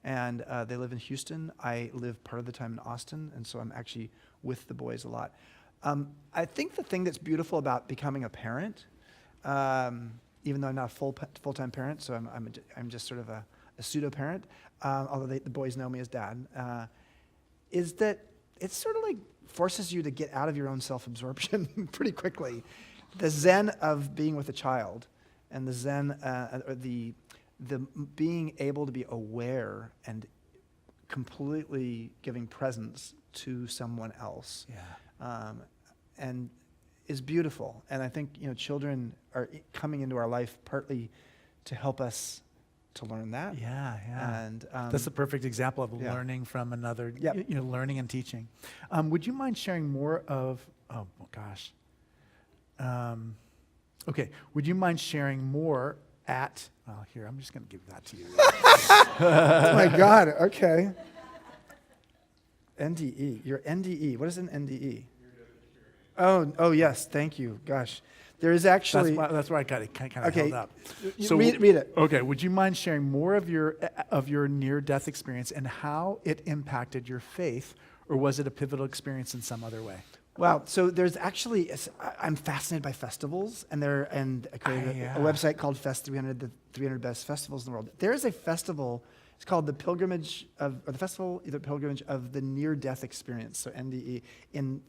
And they live in Houston. I live part of the time in Austin, and so I'm actually with the boys a lot. I think the thing that's beautiful about becoming a parent, even though I'm not a full-time parent, so I'm just sort of a pseudo-parent, although the boys know me as dad, is that it sort of like forces you to get out of your own self-absorption pretty quickly. The zen of being with a child and the zen, or the being able to be aware and completely giving presence to someone else, and is beautiful. And I think children are coming into our life partly to help us to learn that. Yeah. And That's a perfect example of learning from another, Yep. Learning and teaching. Would you mind sharing more of, okay, would you mind sharing more here, I'm just going to give that to you. oh my God, okay. NDE, your NDE. What is an NDE? Oh yes, thank you. Gosh. There is actually... That's why I got it kind of Okay, held up. read it. Okay, would you mind sharing more of your near-death experience and how it impacted your faith, or was it a pivotal experience in some other way? Wow. So there's actually, I'm fascinated by festivals, and I created a website called Fest 300, the 300 best festivals in the world. There is a festival. It's called the Pilgrimage of the Near-Death Experience, so NDE, in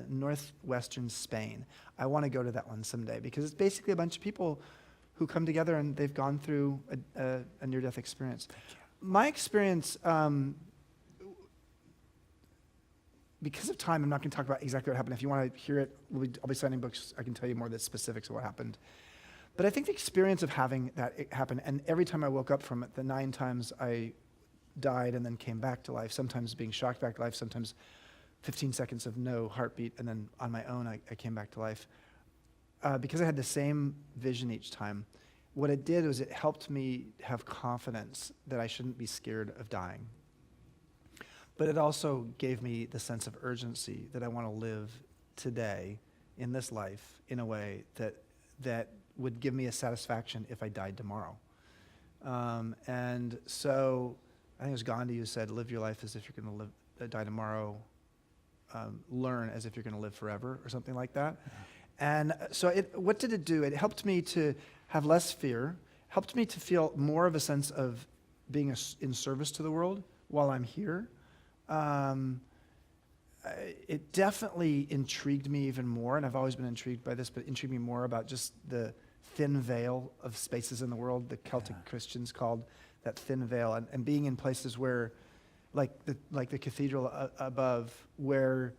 northwestern Spain. I want to go to that one someday because it's basically a bunch of people who come together and they've gone through a near-death experience. My experience, because of time, I'm not going to talk about exactly what happened. If you want to hear it, I'll be signing books. I can tell you more of the specifics of what happened. But I think the experience of having that happen, and every time I woke up from it, the 9 times I died and then came back to life, sometimes being shocked back to life, sometimes 15 seconds of no heartbeat, and then on my own I came back to life. Because I had the same vision each time, what it did was it helped me have confidence that I shouldn't be scared of dying. But it also gave me the sense of urgency that I want to live today in this life in a way that would give me a satisfaction if I died tomorrow. And so I think it was Gandhi who said, live your life as if you're going to die tomorrow, learn as if you're going to live forever, or something like that. Yeah. And so what did it do? It helped me to have less fear, helped me to feel more of a sense of being in service to the world while I'm here. It definitely intrigued me even more, and I've always been intrigued by this, but intrigued me more about just the thin veil of spaces in the world. The Celtic Christians called that thin veil, and being in places where, like the cathedral above, where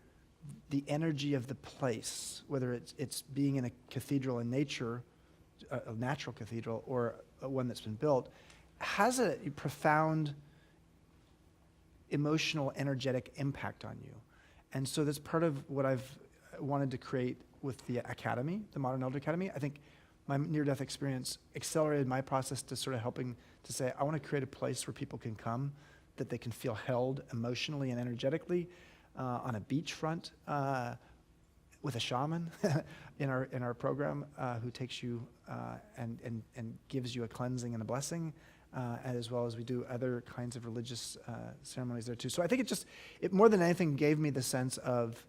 the energy of the place, whether it's being in a cathedral in nature, a natural cathedral, or one that's been built, has a profound emotional, energetic impact on you. And so that's part of what I've wanted to create with the Academy, the Modern Elder Academy. I think my near-death experience accelerated my process to sort of helping to say, I want to create a place where people can come, that they can feel held emotionally and energetically on a beachfront with a shaman in our program who takes you and gives you a cleansing and a blessing. As well as we do other kinds of religious ceremonies there too. So I think it more than anything gave me the sense of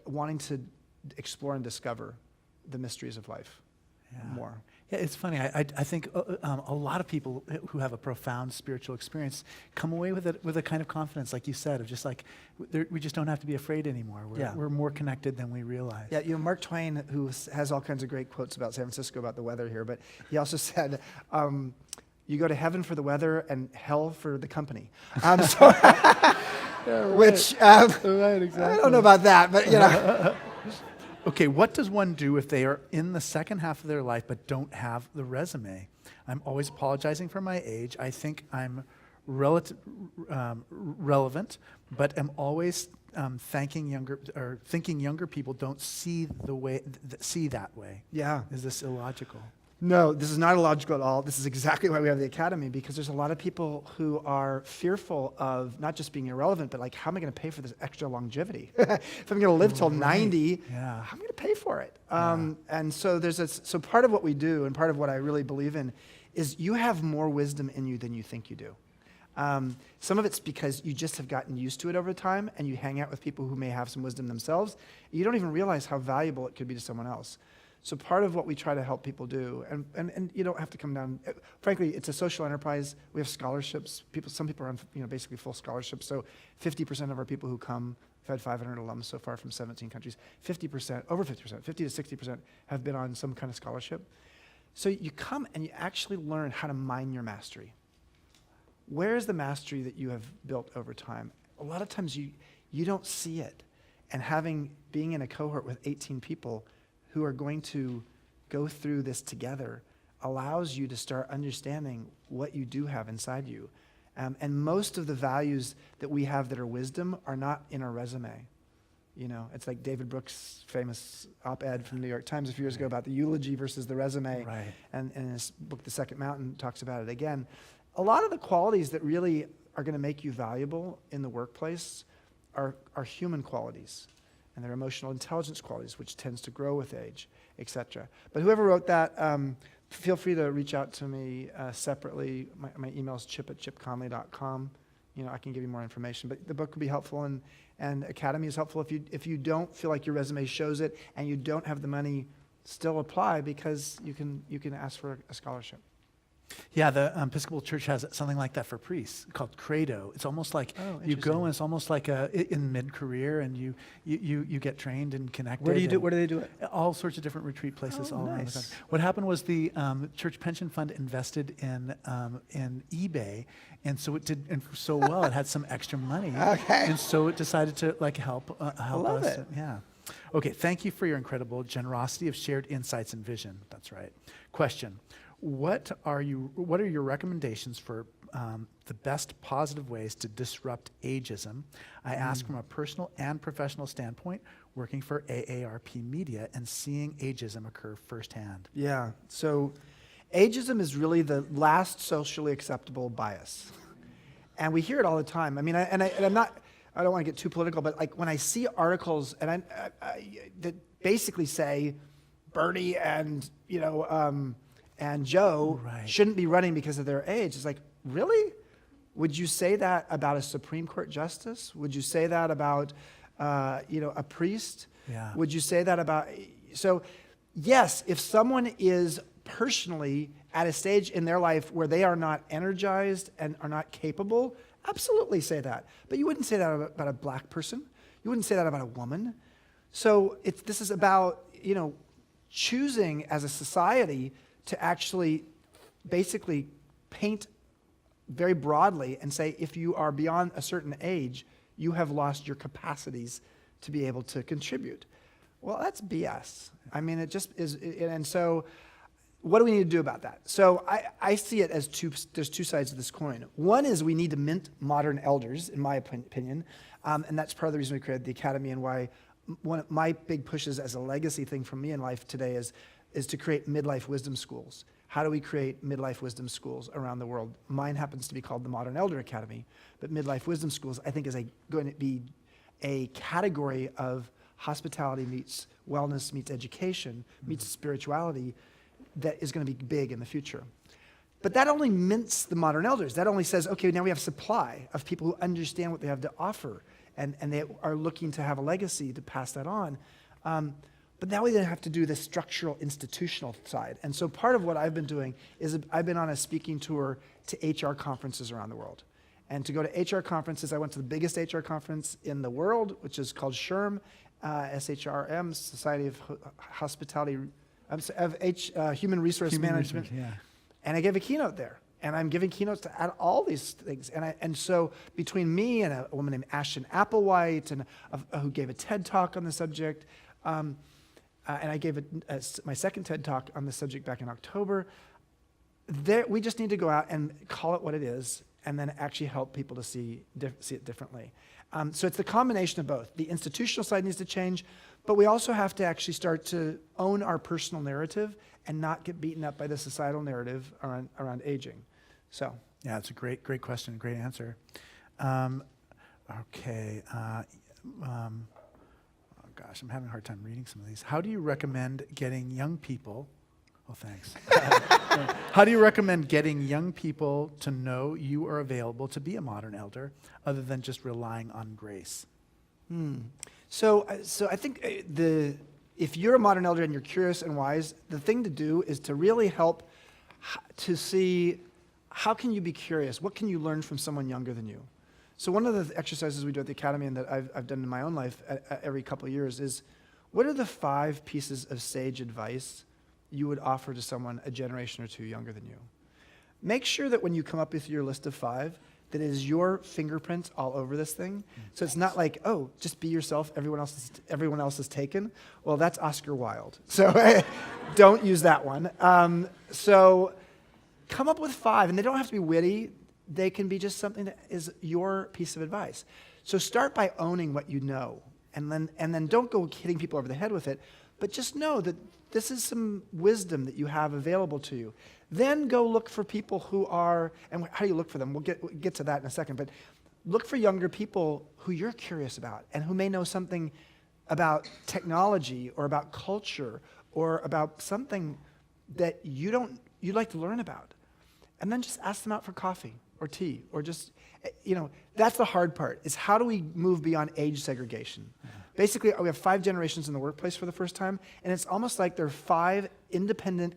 wanting to explore and discover the mysteries of life more. Yeah, it's funny. I think a lot of people who have a profound spiritual experience come away with a kind of confidence, like you said, of just like, we just don't have to be afraid anymore. We're more connected than we realize. Yeah, Mark Twain, who has all kinds of great quotes about San Francisco, about the weather here, but he also said, you go to heaven for the weather and hell for the company. Which, right, exactly. I don't know about that, but you know. Okay, what does one do if they are in the second half of their life but don't have the resume? I'm always apologizing for my age. I think I'm relevant, but am always thinking younger people don't see see that way. Yeah. Is this illogical? No, this is not illogical at all. This is exactly why we have the Academy, because there's a lot of people who are fearful of not just being irrelevant, but like, how am I going to pay for this extra longevity? If I'm going to live till 90, how am I going to pay for it? And so so part of what we do, and part of what I really believe in, is you have more wisdom in you than you think you do. Some of it's because you just have gotten used to it over time, and you hang out with people who may have some wisdom themselves. You don't even realize how valuable it could be to someone else. So part of what we try to help people do, and you don't have to come down. Frankly, it's a social enterprise. We have scholarships. Some people are on basically full scholarships. So 50% of our people who come, we've had 500 alums so far from 17 countries. 50%, over 50%, 50 to 60% have been on some kind of scholarship. So you come and you actually learn how to mine your mastery. Where is the mastery that you have built over time? A lot of times you don't see it. And being in a cohort with 18 people who are going to go through this together allows you to start understanding what you do have inside you. And most of the values that we have that are wisdom are not in our resume. It's like David Brooks' famous op-ed from the New York Times a few years ago about the eulogy versus the resume. Right. And in his book, The Second Mountain, talks about it again. A lot of the qualities that really are going to make you valuable in the workplace are human qualities. And their emotional intelligence qualities, which tends to grow with age, etc. But whoever wrote that, feel free to reach out to me separately. My email is chip@chipconley.com. I can give you more information. But the book would be helpful, and Academy is helpful if you don't feel like your resume shows it and you don't have the money. Still apply, because you can ask for a scholarship. Yeah, the Episcopal Church has something like that for priests called Credo. It's almost like you go, and it's almost like in mid-career, and you get trained and connected. Where do they do it? All sorts of different retreat places all around the nice. country. What happened was the church pension fund invested in eBay, and so it did so well. It had some extra money, and so it decided to help love us. it. Yeah. Okay. Thank you for your incredible generosity of shared insights and vision. That's right. Question. What are your recommendations for the best positive ways to disrupt ageism? I ask from a personal and professional standpoint, working for AARP Media and seeing ageism occur firsthand. Yeah. So ageism is really the last socially acceptable bias. And we hear it all the time. I mean, I don't want to get too political, but like when I see articles that basically say Bernie and, and Joe shouldn't be running because of their age, it's like, really? Would you say that about a Supreme Court justice? Would you say that about, a priest? Yeah. Would you say that about, so yes, if someone is personally at a stage in their life where they are not energized and are not capable, absolutely say that. But you wouldn't say that about a black person. You wouldn't say that about a woman. So this is about, choosing as a society to actually basically paint very broadly and say, if you are beyond a certain age, you have lost your capacities to be able to contribute. Well, that's BS. I mean, it just is. And so what do we need to do about that? So I see it as there's two sides of this coin. One is we need to mint modern elders, in my opinion. And that's part of the reason we created the Academy, and why one of my big pushes as a legacy thing for me in life today is to create midlife wisdom schools. How do we create midlife wisdom schools around the world? Mine happens to be called the Modern Elder Academy, but midlife wisdom schools I think is going to be a category of hospitality meets wellness meets education meets spirituality that is going to be big in the future. But that only mints the modern elders. That only says, okay, now we have supply of people who understand what they have to offer, and they are looking to have a legacy to pass that on. But now we then have to do the structural, institutional side. And so part of what I've been doing is I've been on a speaking tour to HR conferences around the world. And to go to HR conferences, I went to the biggest HR conference in the world, which is called SHRM, SHRM, Society of Hospitality, Human Resource Management. Yeah. And I gave a keynote there. And I'm giving keynotes to all these things. And so between me and a woman named Ashton Applewhite, who gave a TED Talk on the subject, and I gave my second TED Talk on the subject back in October, we just need to go out and call it what it is, and then actually help people to see it differently. So it's the combination of both. The institutional side needs to change, but we also have to actually start to own our personal narrative and not get beaten up by the societal narrative around aging. So yeah, it's a great question, great answer. Okay. Oh gosh, I'm having a hard time reading some of these. How do you recommend getting young people? Oh, thanks. How do you recommend getting young people to know you are available to be a modern elder, other than just relying on grace? So I think if you're a modern elder and you're curious and wise, the thing to do is to really help to see how can you be curious? What can you learn from someone younger than you? So one of the exercises we do at the Academy and that I've done in my own life every couple of years is, what are the 5 pieces of sage advice you would offer to someone a generation or two younger than you? Make sure that when you come up with your list of 5, that it is your fingerprints all over this thing. So it's not like, oh, just be yourself, everyone else is taken. Well, that's Oscar Wilde. So don't use that one. So come up with 5, and they don't have to be witty. They can be just something that is your piece of advice. So start by owning what you know, and then don't go hitting people over the head with it, but just know that this is some wisdom that you have available to you. Then go look for people who are, and how do you look for them? We'll get to that in a second, but look for younger people who you're curious about and who may know something about technology or about culture or about something that you'd like to learn about. And then just ask them out for coffee or tea, or just, that's the hard part, is how do we move beyond age segregation? Yeah. Basically, we have 5 generations in the workplace for the first time, and it's almost like there are 5 independent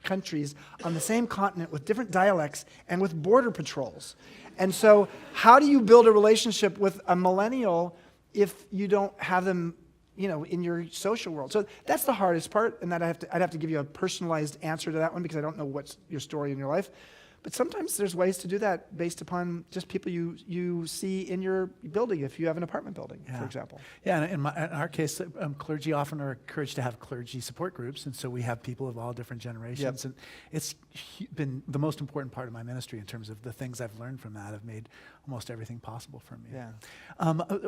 countries on the same continent with different dialects and with border patrols. And so how do you build a relationship with a millennial if you don't have them, in your social world? So that's the hardest part, and that I'd have to give you a personalized answer to that one because I don't know what's your story in your life. But sometimes there's ways to do that based upon just people you see in your building, if you have an apartment building, for example. Yeah, and in our case, clergy often are encouraged to have clergy support groups, and so we have people of all different generations. And it's been the most important part of my ministry in terms of the things I've learned from that have made almost everything possible for me. Yeah.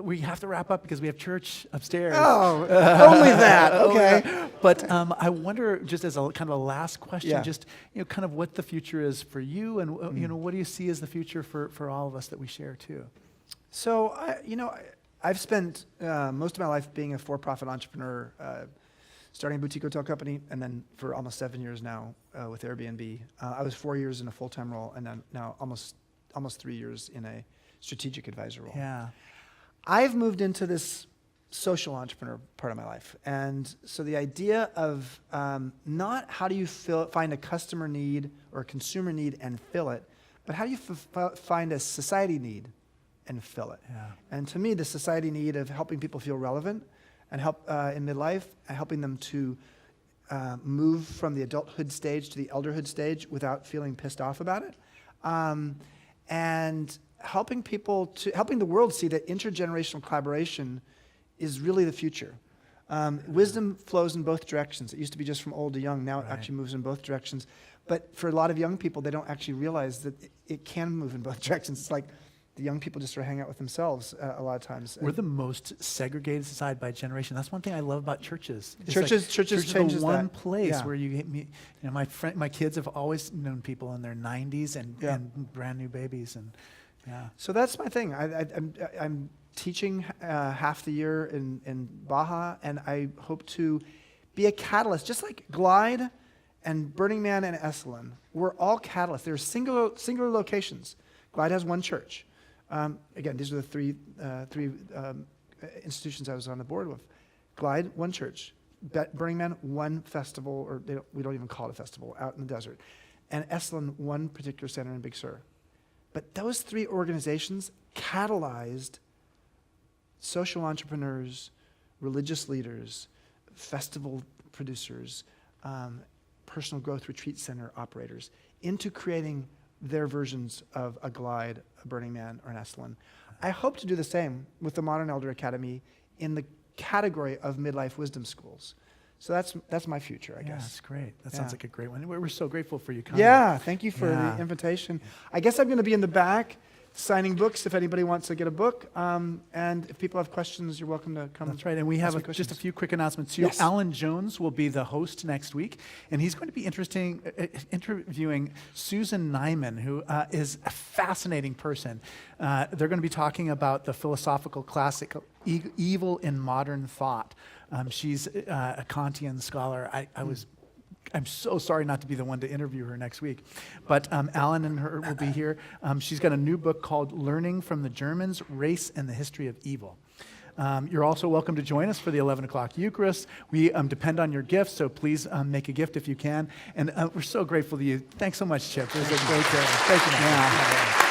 We have to wrap up because we have church upstairs. Oh, only that. Okay. But I wonder, just as a kind of a last question, Yeah. just kind of what the future is for you, and what do you see as the future for all of us that we share too? So I've spent most of my life being a for-profit entrepreneur, starting a boutique hotel company, and then for almost 7 years now with Airbnb. I was 4 years in a full-time role, and then now almost 3 years in a strategic advisor role. Yeah. I've moved into this social entrepreneur part of my life. And so the idea of not how do you find a customer need or a consumer need and fill it, but how do you find a society need and fill it? Yeah. And to me, the society need of helping people feel relevant and help in midlife, and helping them to move from the adulthood stage to the elderhood stage without feeling pissed off about it. And helping the world see that intergenerational collaboration is really the future. Wisdom flows in both directions. It used to be just from old to young. Now it actually moves in both directions. But for a lot of young people, they don't actually realize that it can move in both directions. It's like the young people just sort of hang out with themselves a lot of times. We're the most segregated society by generation. That's one thing I love about churches. It's Churches changes the one that. place Yeah. where you get me. My kids have always known people in their 90s and brand new babies, and So that's my thing. I'm teaching half the year in Baja, and I hope to be a catalyst, just like Glide and Burning Man and Esalen. We're all catalysts. They're singular locations. Glide has one church. Again, these are the three institutions I was on the board with. Glide, one church. Burning Man, one festival, or we don't even call it a festival, out in the desert. And Esalen, one particular center in Big Sur. But those three organizations catalyzed social entrepreneurs, religious leaders, festival producers, personal growth retreat center operators into creating their versions of a Glide, a Burning Man, or an Esalen. I hope to do the same with the Modern Elder Academy in the category of midlife wisdom schools. So that's my future, I guess. that's great. That sounds like a great one. We're so grateful for you coming. Yeah, thank you for the invitation. I guess I'm going to be in the back signing books if anybody wants to get a book. And if people have questions, you're welcome to come. That's right. And we have just a few quick announcements here. Yes. Alan Jones will be the host next week, and he's going to be interviewing Susan Nyman, who is a fascinating person. They're going to be talking about the philosophical classic Evil in Modern Thought. She's a Kantian scholar. I'm so sorry not to be the one to interview her next week. But Alan and her will be here. She's got a new book called Learning from the Germans, Race and the History of Evil. You're also welcome to join us for the 11 o'clock Eucharist. We depend on your gifts, so please make a gift if you can. And we're so grateful to you. Thanks so much, Chip. It was a great day. Thank you.